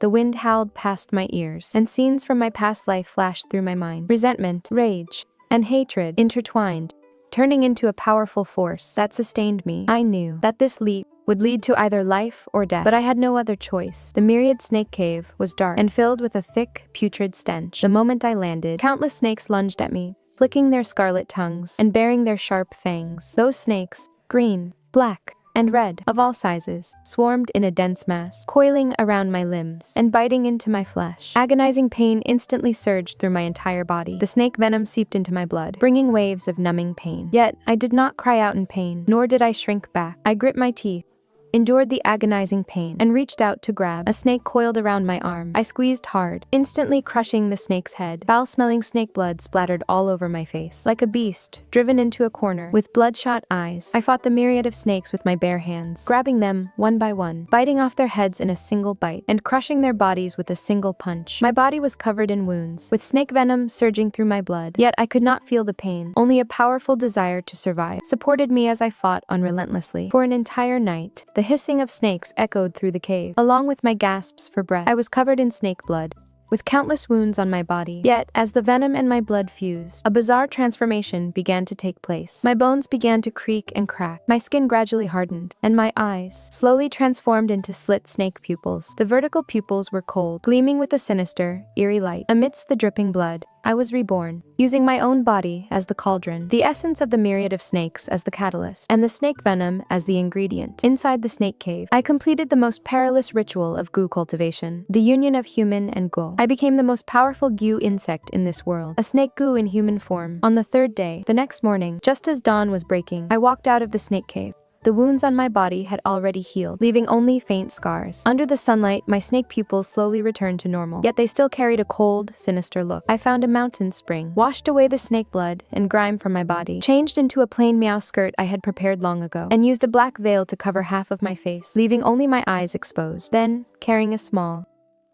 the wind howled past my ears, and scenes from my past life flashed through my mind. Resentment, rage, and hatred intertwined, turning into a powerful force that sustained me. I knew that this leap would lead to either life or death, but I had no other choice. The Myriad Snake Cave was dark and filled with a thick, putrid stench. The moment I landed, countless snakes lunged at me, flicking their scarlet tongues and baring their sharp fangs. Those snakes, green, black, and red, of all sizes, swarmed in a dense mass, coiling around my limbs and biting into my flesh. Agonizing pain instantly surged through my entire body. The snake venom seeped into my blood, bringing waves of numbing pain. Yet, I did not cry out in pain, nor did I shrink back. I grit my teeth, endured the agonizing pain, and reached out to grab. A snake coiled around my arm. I squeezed hard, instantly crushing the snake's head. Foul-smelling snake blood splattered all over my face. Like a beast, driven into a corner, with bloodshot eyes, I fought the myriad of snakes with my bare hands, grabbing them one by one, biting off their heads in a single bite, and crushing their bodies with a single punch. My body was covered in wounds, with snake venom surging through my blood, yet I could not feel the pain. Only a powerful desire to survive supported me as I fought unrelentlessly. For an entire night, the hissing of snakes echoed through the cave. Along with my gasps for breath, I was covered in snake blood, with countless wounds on my body. Yet, as the venom and my blood fused, a bizarre transformation began to take place. My bones began to creak and crack, my skin gradually hardened, and my eyes slowly transformed into slit snake pupils. The vertical pupils were cold, gleaming with a sinister, eerie light. Amidst the dripping blood, I was reborn, using my own body as the cauldron, the essence of the myriad of snakes as the catalyst, and the snake venom as the ingredient. Inside the snake cave, I completed the most perilous ritual of gu cultivation, the union of human and gu. I became the most powerful gu insect in this world, a snake gu in human form. On the third day, the next morning, just as dawn was breaking, I walked out of the snake cave. The wounds on my body had already healed, leaving only faint scars. Under the sunlight, my snake pupils slowly returned to normal, yet they still carried a cold, sinister look. I found a mountain spring, washed away the snake blood and grime from my body, changed into a plain Miao skirt I had prepared long ago, and used a black veil to cover half of my face, leaving only my eyes exposed. Then, carrying a small,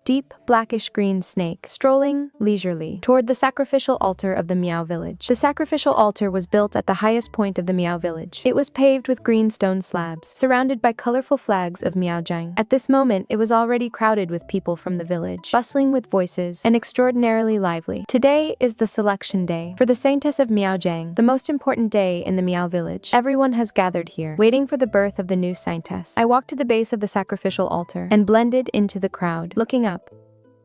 deep, blackish-green snake, strolling leisurely toward the sacrificial altar of the Miao village. The sacrificial altar was built at the highest point of the Miao village. It was paved with green stone slabs, surrounded by colorful flags of Miaojiang. At this moment, it was already crowded with people from the village, bustling with voices, and extraordinarily lively. Today is the selection day for the Saintess of Miaojiang, the most important day in the Miao village. Everyone has gathered here, waiting for the birth of the new Saintess. I walked to the base of the sacrificial altar and blended into the crowd. Looking up,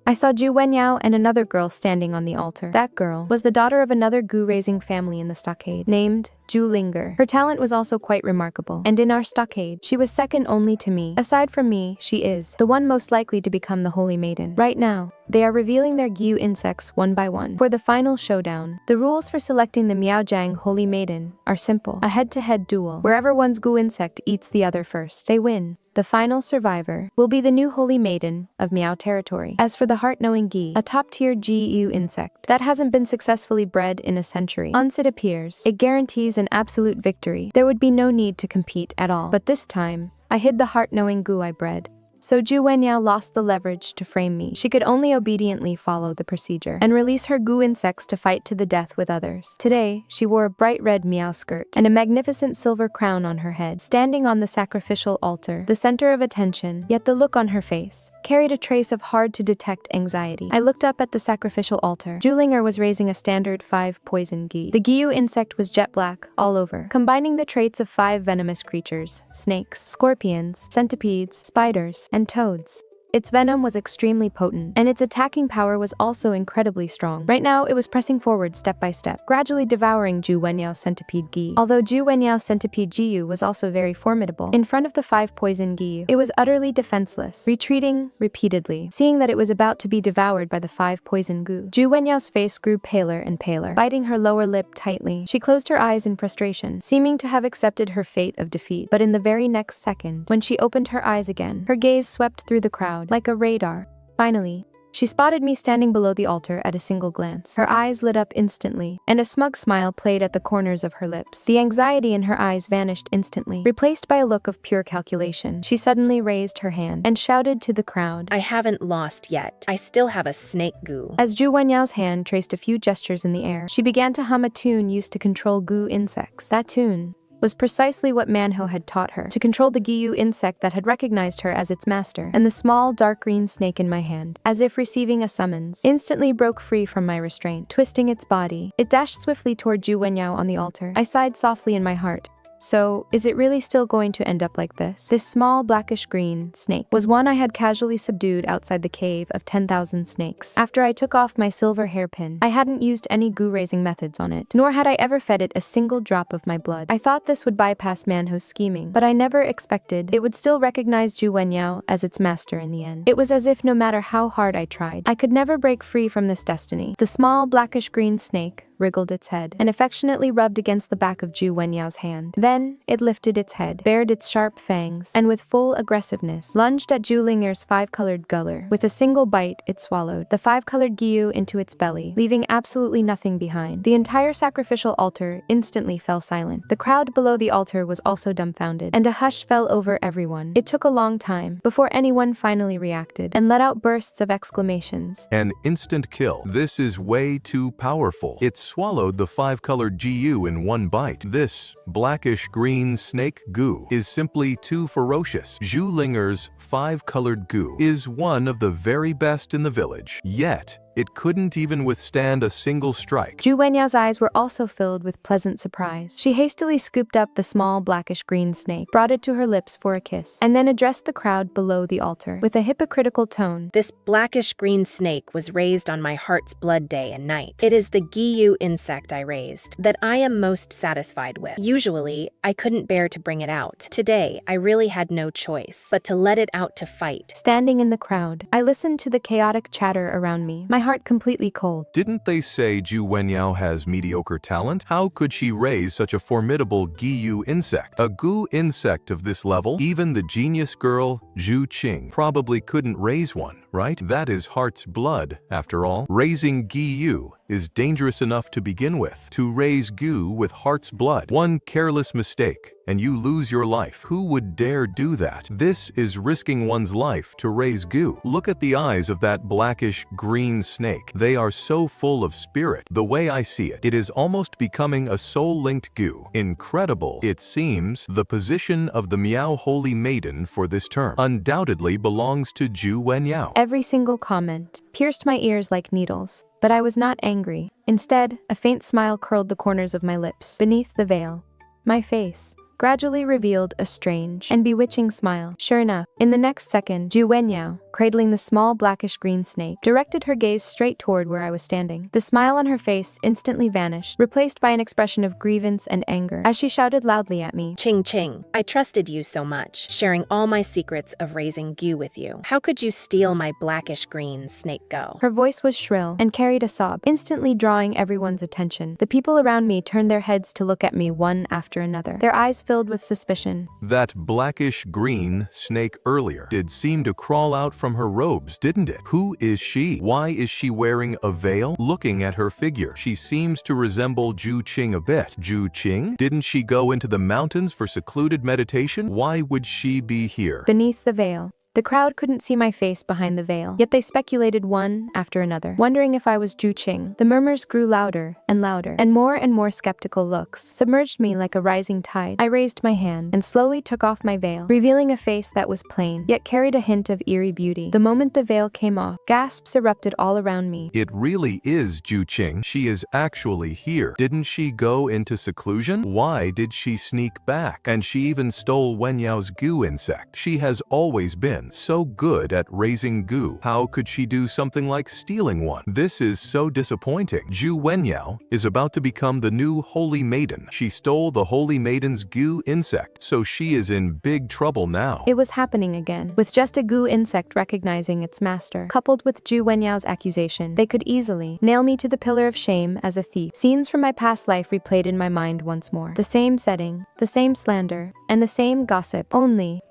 I saw Zhu Wenyao and another girl standing on the altar. That girl was the daughter of another gu-raising family in the stockade, named Zhu Linger. Her talent was also quite remarkable, and in our stockade, she was second only to me. Aside from me, she is the one most likely to become the Holy Maiden. Right now, they are revealing their Gyu insects one by one. For the final showdown, the rules for selecting the Miaojang Holy Maiden are simple. A head-to-head duel. Wherever one's Gu insect eats the other first, they win. The final survivor will be the new Holy Maiden of Miao territory. As for the heart-knowing Gi, a top-tier Gyu insect that hasn't been successfully bred in a century, once it appears, it guarantees an absolute victory. There would be no need to compete at all. But this time, I hid the heart-knowing Gu I bred. So Zhu Wenyao lost the leverage to frame me. She could only obediently follow the procedure and release her Gu insects to fight to the death with others. Today, she wore a bright red Miao skirt and a magnificent silver crown on her head, standing on the sacrificial altar, the center of attention, yet the look on her face carried a trace of hard-to-detect anxiety. I looked up at the sacrificial altar. Zhu Linger was raising a standard 5 poison Gi. The Gyu insect was jet black all over, combining the traits of 5 venomous creatures: snakes, scorpions, centipedes, spiders, and toads. Its venom was extremely potent, and its attacking power was also incredibly strong. Right now, it was pressing forward step by step, gradually devouring Zhu Wenyao's centipede Gi. Although Zhu Wenyao's centipede Giyu was also very formidable, in front of the 5 poison Giyu, it was utterly defenseless, retreating repeatedly. Seeing that it was about to be devoured by the 5 poison Gu, Zhu Wenyao's face grew paler and paler, biting her lower lip tightly. She closed her eyes in frustration, seeming to have accepted her fate of defeat. But in the very next second, when she opened her eyes again, her gaze swept through the crowd like a radar. Finally, she spotted me standing below the altar at a single glance. Her eyes lit up instantly, and a smug smile played at the corners of her lips. The anxiety in her eyes vanished instantly, replaced by a look of pure calculation. She suddenly raised her hand and shouted to the crowd, I haven't lost yet. I still have a snake Gu. As Zhu Wenyao's hand traced a few gestures in the air, she began to hum a tune used to control Gu insects. That tune was precisely what Manhwa had taught her, to control the Gyu insect that had recognized her as its master, and the small dark green snake in my hand, as if receiving a summons, instantly broke free from my restraint. Twisting its body, it dashed swiftly toward Zhu Wenyao on the altar. I sighed softly in my heart. So, is it really still going to end up like this? This small blackish-green snake was one I had casually subdued outside the cave of 10,000 snakes. After I took off my silver hairpin, I hadn't used any Gu-raising methods on it, nor had I ever fed it a single drop of my blood. I thought this would bypass Manho's scheming, but I never expected it would still recognize Zhu Wenyao as its master in the end. It was as if no matter how hard I tried, I could never break free from this destiny. The small blackish-green snake wriggled its head, and affectionately rubbed against the back of Zhu Wenyao's hand. Then, it lifted its head, bared its sharp fangs, and with full aggressiveness, lunged at Zhu Linger's 5-colored guller. With a single bite, it swallowed the 5-colored Gyu into its belly, leaving absolutely nothing behind. The entire sacrificial altar instantly fell silent. The crowd below the altar was also dumbfounded, and a hush fell over everyone. It took a long time before anyone finally reacted, and let out bursts of exclamations. An instant kill. This is way too powerful. It swallowed the 5-colored Gu in one bite. This blackish-green snake Gu is simply too ferocious. Zhu Linger's 5-colored Gu is one of the very best in the village. Yet, it couldn't even withstand a single strike. Zhu Wenyao's eyes were also filled with pleasant surprise. She hastily scooped up the small blackish-green snake, brought it to her lips for a kiss, and then addressed the crowd below the altar. With a hypocritical tone, This blackish-green snake was raised on my heart's blood day and night. It is the Gyu insect I raised that I am most satisfied with. Usually, I couldn't bear to bring it out. Today, I really had no choice but to let it out to fight. Standing in the crowd, I listened to the chaotic chatter around me, my heart completely cold. Didn't they say Zhu Wenyao has mediocre talent? How could she raise such a formidable Gyu insect? A Gu insect of this level? Even the genius girl, Zhu Qing, probably couldn't raise one, right? That is heart's blood, after all. Raising Gyu is dangerous enough to begin with. To raise Gu with heart's blood, one careless mistake, and you lose your life. Who would dare do that? This is risking one's life to raise Gu. Look at the eyes of that blackish-green snake. They are so full of spirit. The way I see it, it is almost becoming a soul-linked Gu. Incredible. It seems the position of the Miao Holy Maiden for this term undoubtedly belongs to Zhu Wenyao. Every single comment pierced my ears like needles. But I was not angry. Instead, a faint smile curled the corners of my lips. Beneath the veil, my face gradually revealed a strange and bewitching smile. Sure enough, in the next second, Zhu Wenyao, cradling the small blackish-green snake, directed her gaze straight toward where I was standing. The smile on her face instantly vanished, replaced by an expression of grievance and anger, as she shouted loudly at me. Qing, I trusted you so much, sharing all my secrets of raising Gu with you. How could you steal my blackish-green snake go? Her voice was shrill and carried a sob, instantly drawing everyone's attention. The people around me turned their heads to look at me one after another, their eyes filled with suspicion. That blackish-green snake earlier did seem to crawl out from her robes, didn't it? Who is she? Why is she wearing a veil? Looking at her figure, she seems to resemble Zhu Qing a bit. Zhu Qing? Didn't she go into the mountains for secluded meditation? Why would she be here? Beneath the veil, the crowd couldn't see my face behind the veil, yet they speculated one after another, wondering if I was Zhu Qing. The murmurs grew louder, and more skeptical looks submerged me like a rising tide. I raised my hand and slowly took off my veil, revealing a face that was plain, yet carried a hint of eerie beauty. The moment the veil came off, gasps erupted all around me. It really is Zhu Qing. She is actually here. Didn't she go into seclusion? Why did she sneak back? And she even stole Wenyao's goo insect. She has always been so good at raising goo. How could she do something like stealing one? This is so disappointing. Zhu Wenyao is about to become the new Holy Maiden. She stole the Holy Maiden's goo insect, so she is in big trouble now. It was happening again. With just a goo insect recognizing its master, coupled with Zhu Wenyao's accusation, they could easily nail me to the pillar of shame as a thief. Scenes from my past life replayed in my mind once more. The same setting, the same slander, and the same gossip, only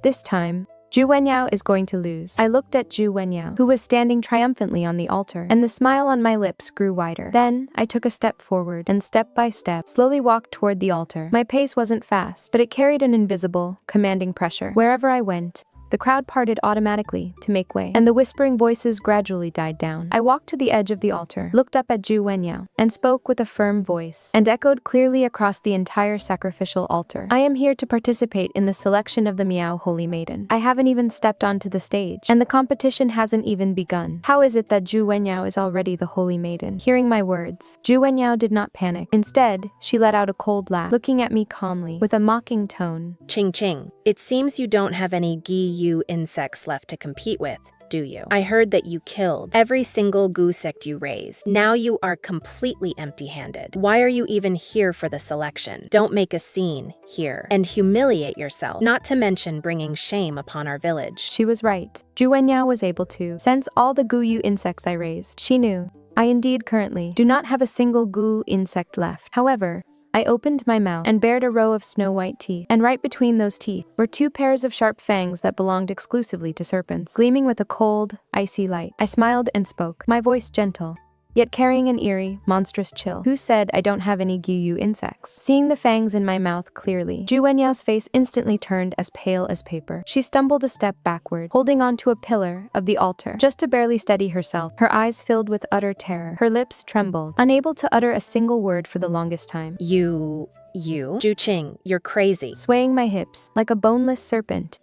this time, Zhu Wenyao is going to lose. I looked at Zhu Wenyao, who was standing triumphantly on the altar, and the smile on my lips grew wider. Then, I took a step forward, and step by step, slowly walked toward the altar. My pace wasn't fast, but it carried an invisible, commanding pressure. Wherever I went, the crowd parted automatically to make way, and the whispering voices gradually died down. I walked to the edge of the altar, looked up at Zhu Wenyao, and spoke with a firm voice, and echoed clearly across the entire sacrificial altar. I am here to participate in the selection of the Miao Holy Maiden. I haven't even stepped onto the stage, and the competition hasn't even begun. How is it that Zhu Wenyao is already the Holy Maiden? Hearing my words, Zhu Wenyao did not panic. Instead, she let out a cold laugh, looking at me calmly, with a mocking tone. Qing, it seems you don't have any Gi insects left to compete with, do you? I heard that you killed every single goo sect you raised. Now you are completely empty-handed. Why are you even here for the selection? Don't make a scene here and humiliate yourself, not to mention bringing shame upon our village. She was right. Zhu Wenyao was able to sense all the goo insects I raised. She knew I indeed currently do not have a single goo insect left. However, I opened my mouth and bared a row of snow-white teeth, and right between those teeth were two pairs of sharp fangs that belonged exclusively to serpents, gleaming with a cold, icy light. I smiled and spoke, my voice gentle, yet carrying an eerie, monstrous chill. Who said I don't have any Gyu insects? Seeing the fangs in my mouth clearly, Zhu Wenyao's face instantly turned as pale as paper. She stumbled a step backward, holding onto a pillar of the altar, just to barely steady herself. Her eyes filled with utter terror. Her lips trembled, unable to utter a single word for the longest time. You? Zhu Qing, you're crazy. Swaying my hips, like a boneless serpent,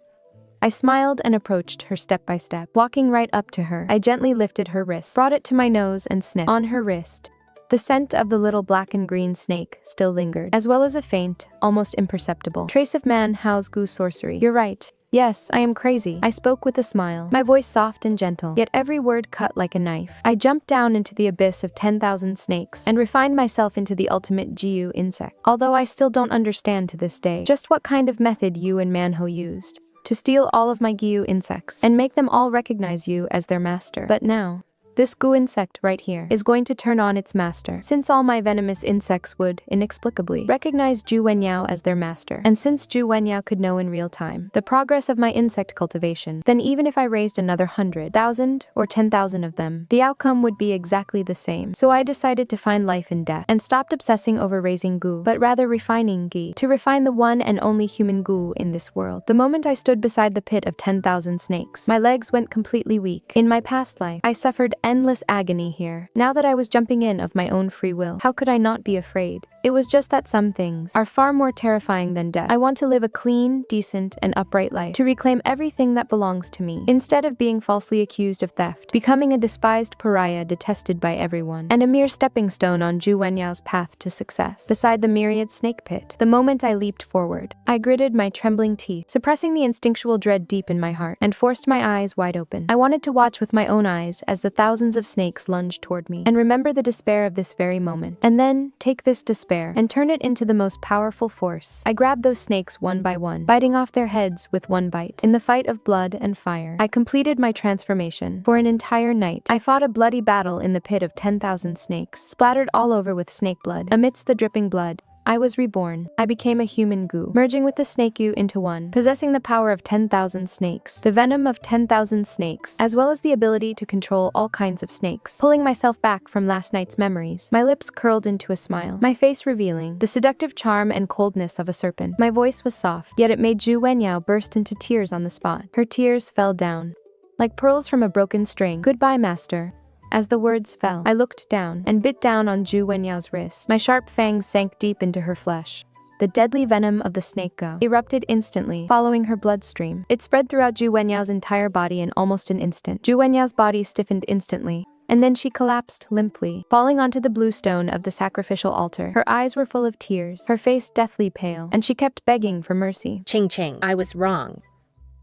I smiled and approached her step by step. Walking right up to her, I gently lifted her wrist, brought it to my nose and sniffed. On her wrist, the scent of the little black and green snake still lingered, as well as a faint, almost imperceptible trace of Manhwa's goo sorcery. You're right. Yes, I am crazy. I spoke with a smile, my voice soft and gentle, yet every word cut like a knife. I jumped down into the abyss of 10,000 snakes and refined myself into the ultimate Gyu insect. Although I still don't understand to this day just what kind of method you and Manhwa used to steal all of my Gyu insects and make them all recognize you as their master. But now, this goo insect right here is going to turn on its master. Since all my venomous insects would, inexplicably, recognize Zhu Wenyao as their master, and since Zhu Wenyao could know in real time the progress of my insect cultivation, then even if I raised another 100,000 or 10,000 of them, the outcome would be exactly the same. So I decided to find life in death, and stopped obsessing over raising goo, but rather refining Gi, to refine the one and only human goo in this world. The moment I stood beside the pit of 10,000 snakes, my legs went completely weak. In my past life, I suffered endless agony here. Now that I was jumping in of my own free will, how could I not be afraid? It was just that some things are far more terrifying than death. I want to live a clean, decent, and upright life, to reclaim everything that belongs to me, instead of being falsely accused of theft, becoming a despised pariah detested by everyone, and a mere stepping stone on Zhu Wenyao's path to success. Beside the myriad snake pit, the moment I leaped forward, I gritted my trembling teeth, suppressing the instinctual dread deep in my heart, and forced my eyes wide open. I wanted to watch with my own eyes as the thousands of snakes lunged toward me, and remember the despair of this very moment, and then take this despair and turn it into the most powerful force. I grabbed those snakes one by one, biting off their heads with one bite. In the fight of blood and fire, I completed my transformation. For an entire night, I fought a bloody battle in the pit of 10,000 snakes, splattered all over with snake blood. Amidst the dripping blood, I was reborn. I became a human goo, merging with the snake goo into one, possessing the power of 10,000 snakes, the venom of 10,000 snakes, as well as the ability to control all kinds of snakes. Pulling myself back from last night's memories, my lips curled into a smile, my face revealing the seductive charm and coldness of a serpent. My voice was soft, yet it made Zhu Wenyao burst into tears on the spot. Her tears fell down like pearls from a broken string. "Goodbye, master." As the words fell, I looked down and bit down on Zhu Wenyao's wrist. My sharp fangs sank deep into her flesh. The deadly venom of the snake go erupted instantly, following her bloodstream. It spread throughout Zhu Wenyao's entire body in almost an instant. Zhu Wenyao's body stiffened instantly, and then she collapsed limply, falling onto the blue stone of the sacrificial altar. Her eyes were full of tears, her face deathly pale, and she kept begging for mercy. Qing, I was wrong.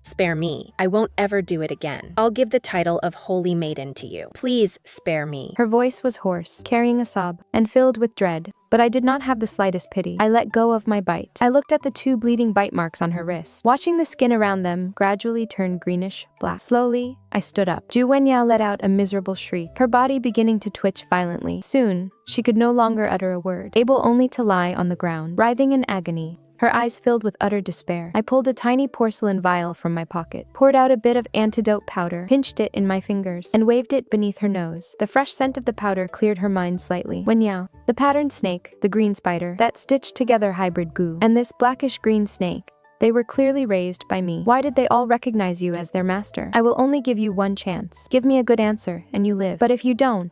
Spare me. I won't ever do it again. I'll give the title of Holy Maiden to you. Please spare me. Her voice was hoarse, carrying a sob, and filled with dread. But I did not have the slightest pity. I let go of my bite. I looked at the 2 bleeding bite marks on her wrists, watching the skin around them gradually turn greenish black. Slowly, I stood up. Zhu Wenyao let out a miserable shriek, her body beginning to twitch violently. Soon, she could no longer utter a word, able only to lie on the ground, writhing in agony, her eyes filled with utter despair. I pulled a tiny porcelain vial from my pocket, poured out a bit of antidote powder, pinched it in my fingers, and waved it beneath her nose. The fresh scent of the powder cleared her mind slightly. Wenyao, the patterned snake, the green spider, that stitched together hybrid goo, and this blackish green snake, they were clearly raised by me. Why did they all recognize you as their master? I will only give you one chance. Give me a good answer, and you live. But if you don't,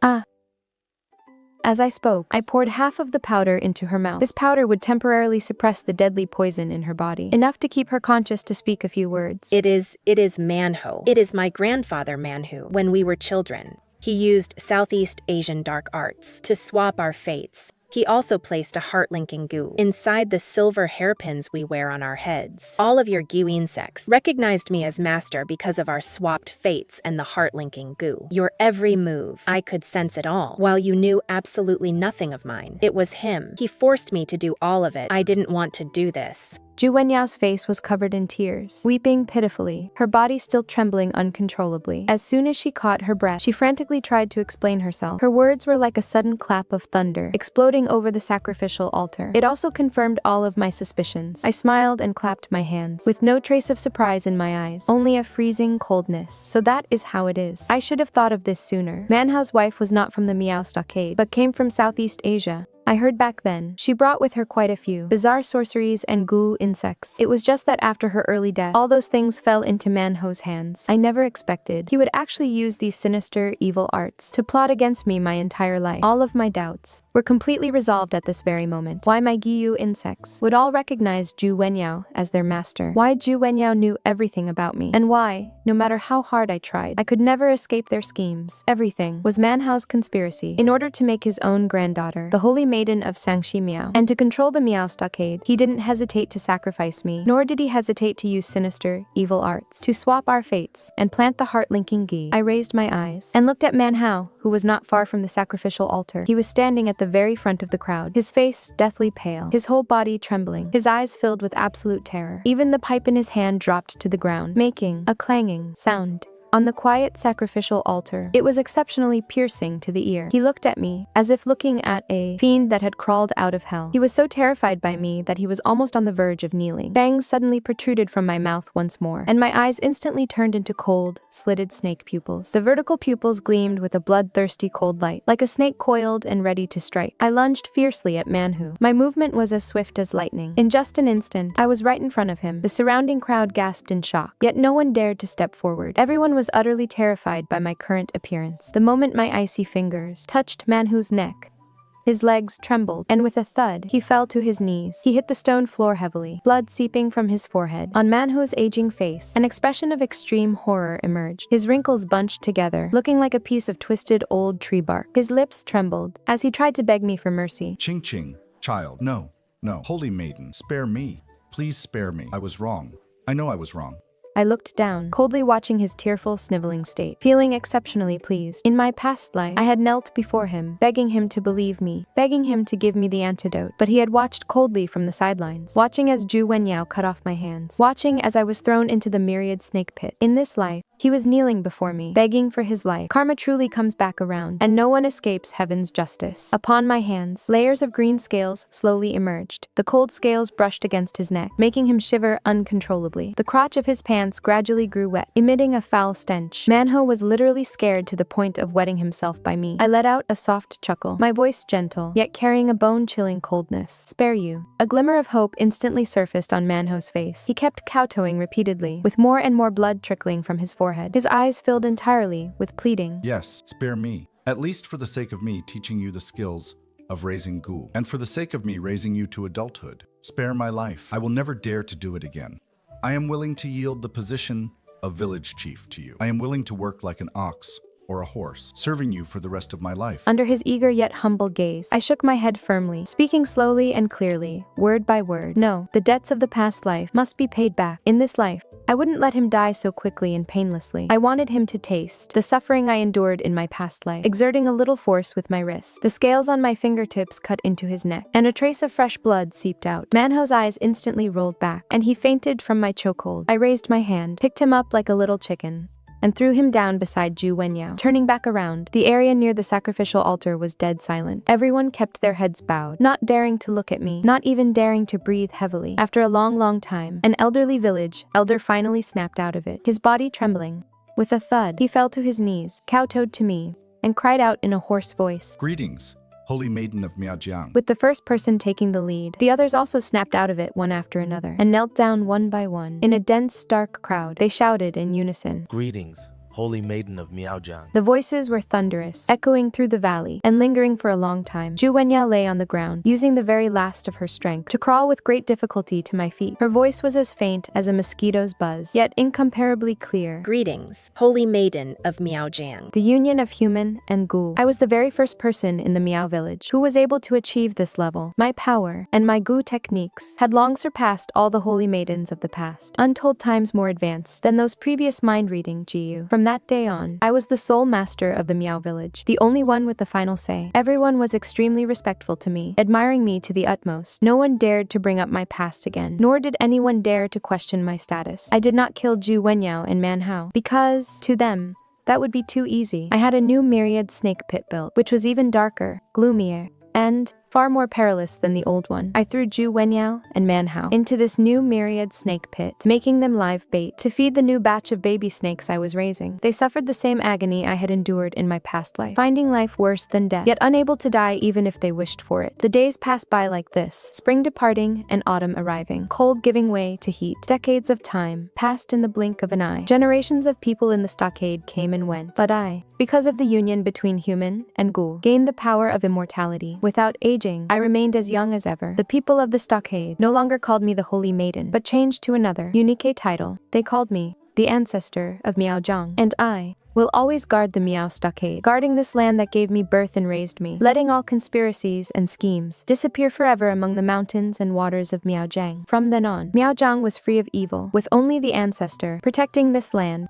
As I spoke, I poured half of the powder into her mouth. This powder would temporarily suppress the deadly poison in her body, enough to keep her conscious to speak a few words. It is Manhwa. It is my grandfather Manhwa. When we were children, he used Southeast Asian dark arts to swap our fates. He also placed a heart-linking goo inside the silver hairpins we wear on our heads. All of your goo insects recognized me as master because of our swapped fates and the heart-linking goo. Your every move, I could sense it all, while you knew absolutely nothing of mine. It was him. He forced me to do all of it. I didn't want to do this. Zhu Wenyao's face was covered in tears, weeping pitifully, her body still trembling uncontrollably. As soon as she caught her breath, she frantically tried to explain herself. Her words were like a sudden clap of thunder, exploding over the sacrificial altar. It also confirmed all of my suspicions. I smiled and clapped my hands, with no trace of surprise in my eyes, only a freezing coldness. So that is how it is. I should have thought of this sooner. Manhua's wife was not from the Miao stockade, but came from Southeast Asia. I heard back then. She brought with her quite a few bizarre sorceries and goo insects. It was just that after her early death, all those things fell into Manho's hands. I never expected he would actually use these sinister, evil arts to plot against me my entire life. All of my doubts were completely resolved at this very moment. Why my Giyu insects would all recognize Zhu Wenyao as their master. Why Zhu Wenyao knew everything about me. And why, no matter how hard I tried, I could never escape their schemes. Everything was Manho's conspiracy. In order to make his own granddaughter, the Holy Maiden of Sangxi Miao, and to control the Miao stockade, he didn't hesitate to sacrifice me, nor did he hesitate to use sinister, evil arts to swap our fates and plant the heart-linking gi. I raised my eyes and looked at Manhwa, who was not far from the sacrificial altar. He was standing at the very front of the crowd, his face deathly pale, his whole body trembling, his eyes filled with absolute terror. Even the pipe in his hand dropped to the ground, making a clanging sound on the quiet sacrificial altar. It was exceptionally piercing to the ear. He looked at me, as if looking at a fiend that had crawled out of hell. He was so terrified by me that he was almost on the verge of kneeling. Fangs suddenly protruded from my mouth once more, and my eyes instantly turned into cold, slitted snake pupils. The vertical pupils gleamed with a bloodthirsty cold light, like a snake coiled and ready to strike. I lunged fiercely at Manhwa. My movement was as swift as lightning. In just an instant, I was right in front of him. The surrounding crowd gasped in shock, yet no one dared to step forward. Everyone was utterly terrified by my current appearance. The moment my icy fingers touched Manhu's neck, His legs trembled, and with a thud, he fell to his knees. He hit the stone floor heavily, blood seeping from his forehead. On Manhua's aging face, an expression of extreme horror emerged. His wrinkles bunched together, looking like a piece of twisted old tree bark. His lips trembled as he tried to beg me for mercy. Qing, child, no, no. Holy Maiden, spare me. Please spare me. I was wrong. I know I was wrong. I looked down, coldly watching his tearful, sniveling state, feeling exceptionally pleased. In my past life, I had knelt before him, begging him to believe me, begging him to give me the antidote, but he had watched coldly from the sidelines, watching as Zhu Wenyao cut off my hands, watching as I was thrown into the myriad snake pit. In this life, he was kneeling before me, begging for his life. Karma truly comes back around, and no one escapes heaven's justice. Upon my hands, layers of green scales slowly emerged. The cold scales brushed against his neck, making him shiver uncontrollably. The crotch of his pants gradually grew wet, emitting a foul stench. Manhwa was literally scared to the point of wetting himself by me. I let out a soft chuckle, my voice gentle, yet carrying a bone-chilling coldness. Spare you. A glimmer of hope instantly surfaced on Manho's face. He kept kowtowing repeatedly, with more and more blood trickling from his forehead. His eyes filled entirely with pleading. Yes, spare me. At least for the sake of me teaching you the skills of raising ghoul, and for the sake of me raising you to adulthood. Spare my life. I will never dare to do it again. I am willing to yield the position of village chief to you. I am willing to work like an ox or a horse, serving you for the rest of my life. Under his eager yet humble gaze, I shook my head firmly, speaking slowly and clearly, word by word. No, the debts of the past life must be paid back. In this life, I wouldn't let him die so quickly and painlessly. I wanted him to taste the suffering I endured in my past life. Exerting a little force with my wrist, the scales on my fingertips cut into his neck, and a trace of fresh blood seeped out. Manho's eyes instantly rolled back, and he fainted from my chokehold. I raised my hand, picked him up like a little chicken, and threw him down beside Zhu Wenyao. Turning back around, the area near the sacrificial altar was dead silent. Everyone kept their heads bowed, not daring to look at me, not even daring to breathe heavily. After a long time, an elderly village elder finally snapped out of it, his body trembling. With a thud, he fell to his knees, kowtowed to me, and cried out in a hoarse voice. Greetings, Holy Maiden of Miao. With the first person taking the lead, the others also snapped out of it one after another, and knelt down one by one. In a dense, dark crowd, they shouted in unison. Greetings, Holy Maiden of Miao. The voices were thunderous, echoing through the valley, and lingering for a long time. Zhu Wenyao lay on the ground, using the very last of her strength to crawl with great difficulty to my feet. Her voice was as faint as a mosquito's buzz, yet incomparably clear. Greetings, Holy Maiden of Miao. The union of human and ghoul. I was the very first person in the Miao village who was able to achieve this level. My power and my ghoul techniques had long surpassed all the Holy Maidens of the past, untold times more advanced than those previous mind-reading Jiu. From that day on, I was the sole master of the Miao village, the only one with the final say. Everyone was extremely respectful to me, admiring me to the utmost. No one dared to bring up my past again, nor did anyone dare to question my status. I did not kill Zhu Wenyao and Manhua, because, to them, that would be too easy. I had a new myriad snake pit built, which was even darker, gloomier, and far more perilous than the old one. I threw Zhu Wenyao and Manhua into this new myriad snake pit, making them live bait to feed the new batch of baby snakes I was raising. They suffered the same agony I had endured in my past life, finding life worse than death, yet unable to die even if they wished for it. The days passed by like this, spring departing and autumn arriving, cold giving way to heat. Decades of time passed in the blink of an eye. Generations of people in the stockade came and went, but I, because of the union between human and ghoul, gained the power of immortality. Without aging, I remained as young as ever. The people of the stockade no longer called me the Holy Maiden, but changed to another, unique title. They called me the ancestor of Miao. And I will always guard the Miao stockade, guarding this land that gave me birth and raised me, letting all conspiracies and schemes disappear forever among the mountains and waters of Miao. From then on, Miao was free of evil, with only the ancestor protecting this land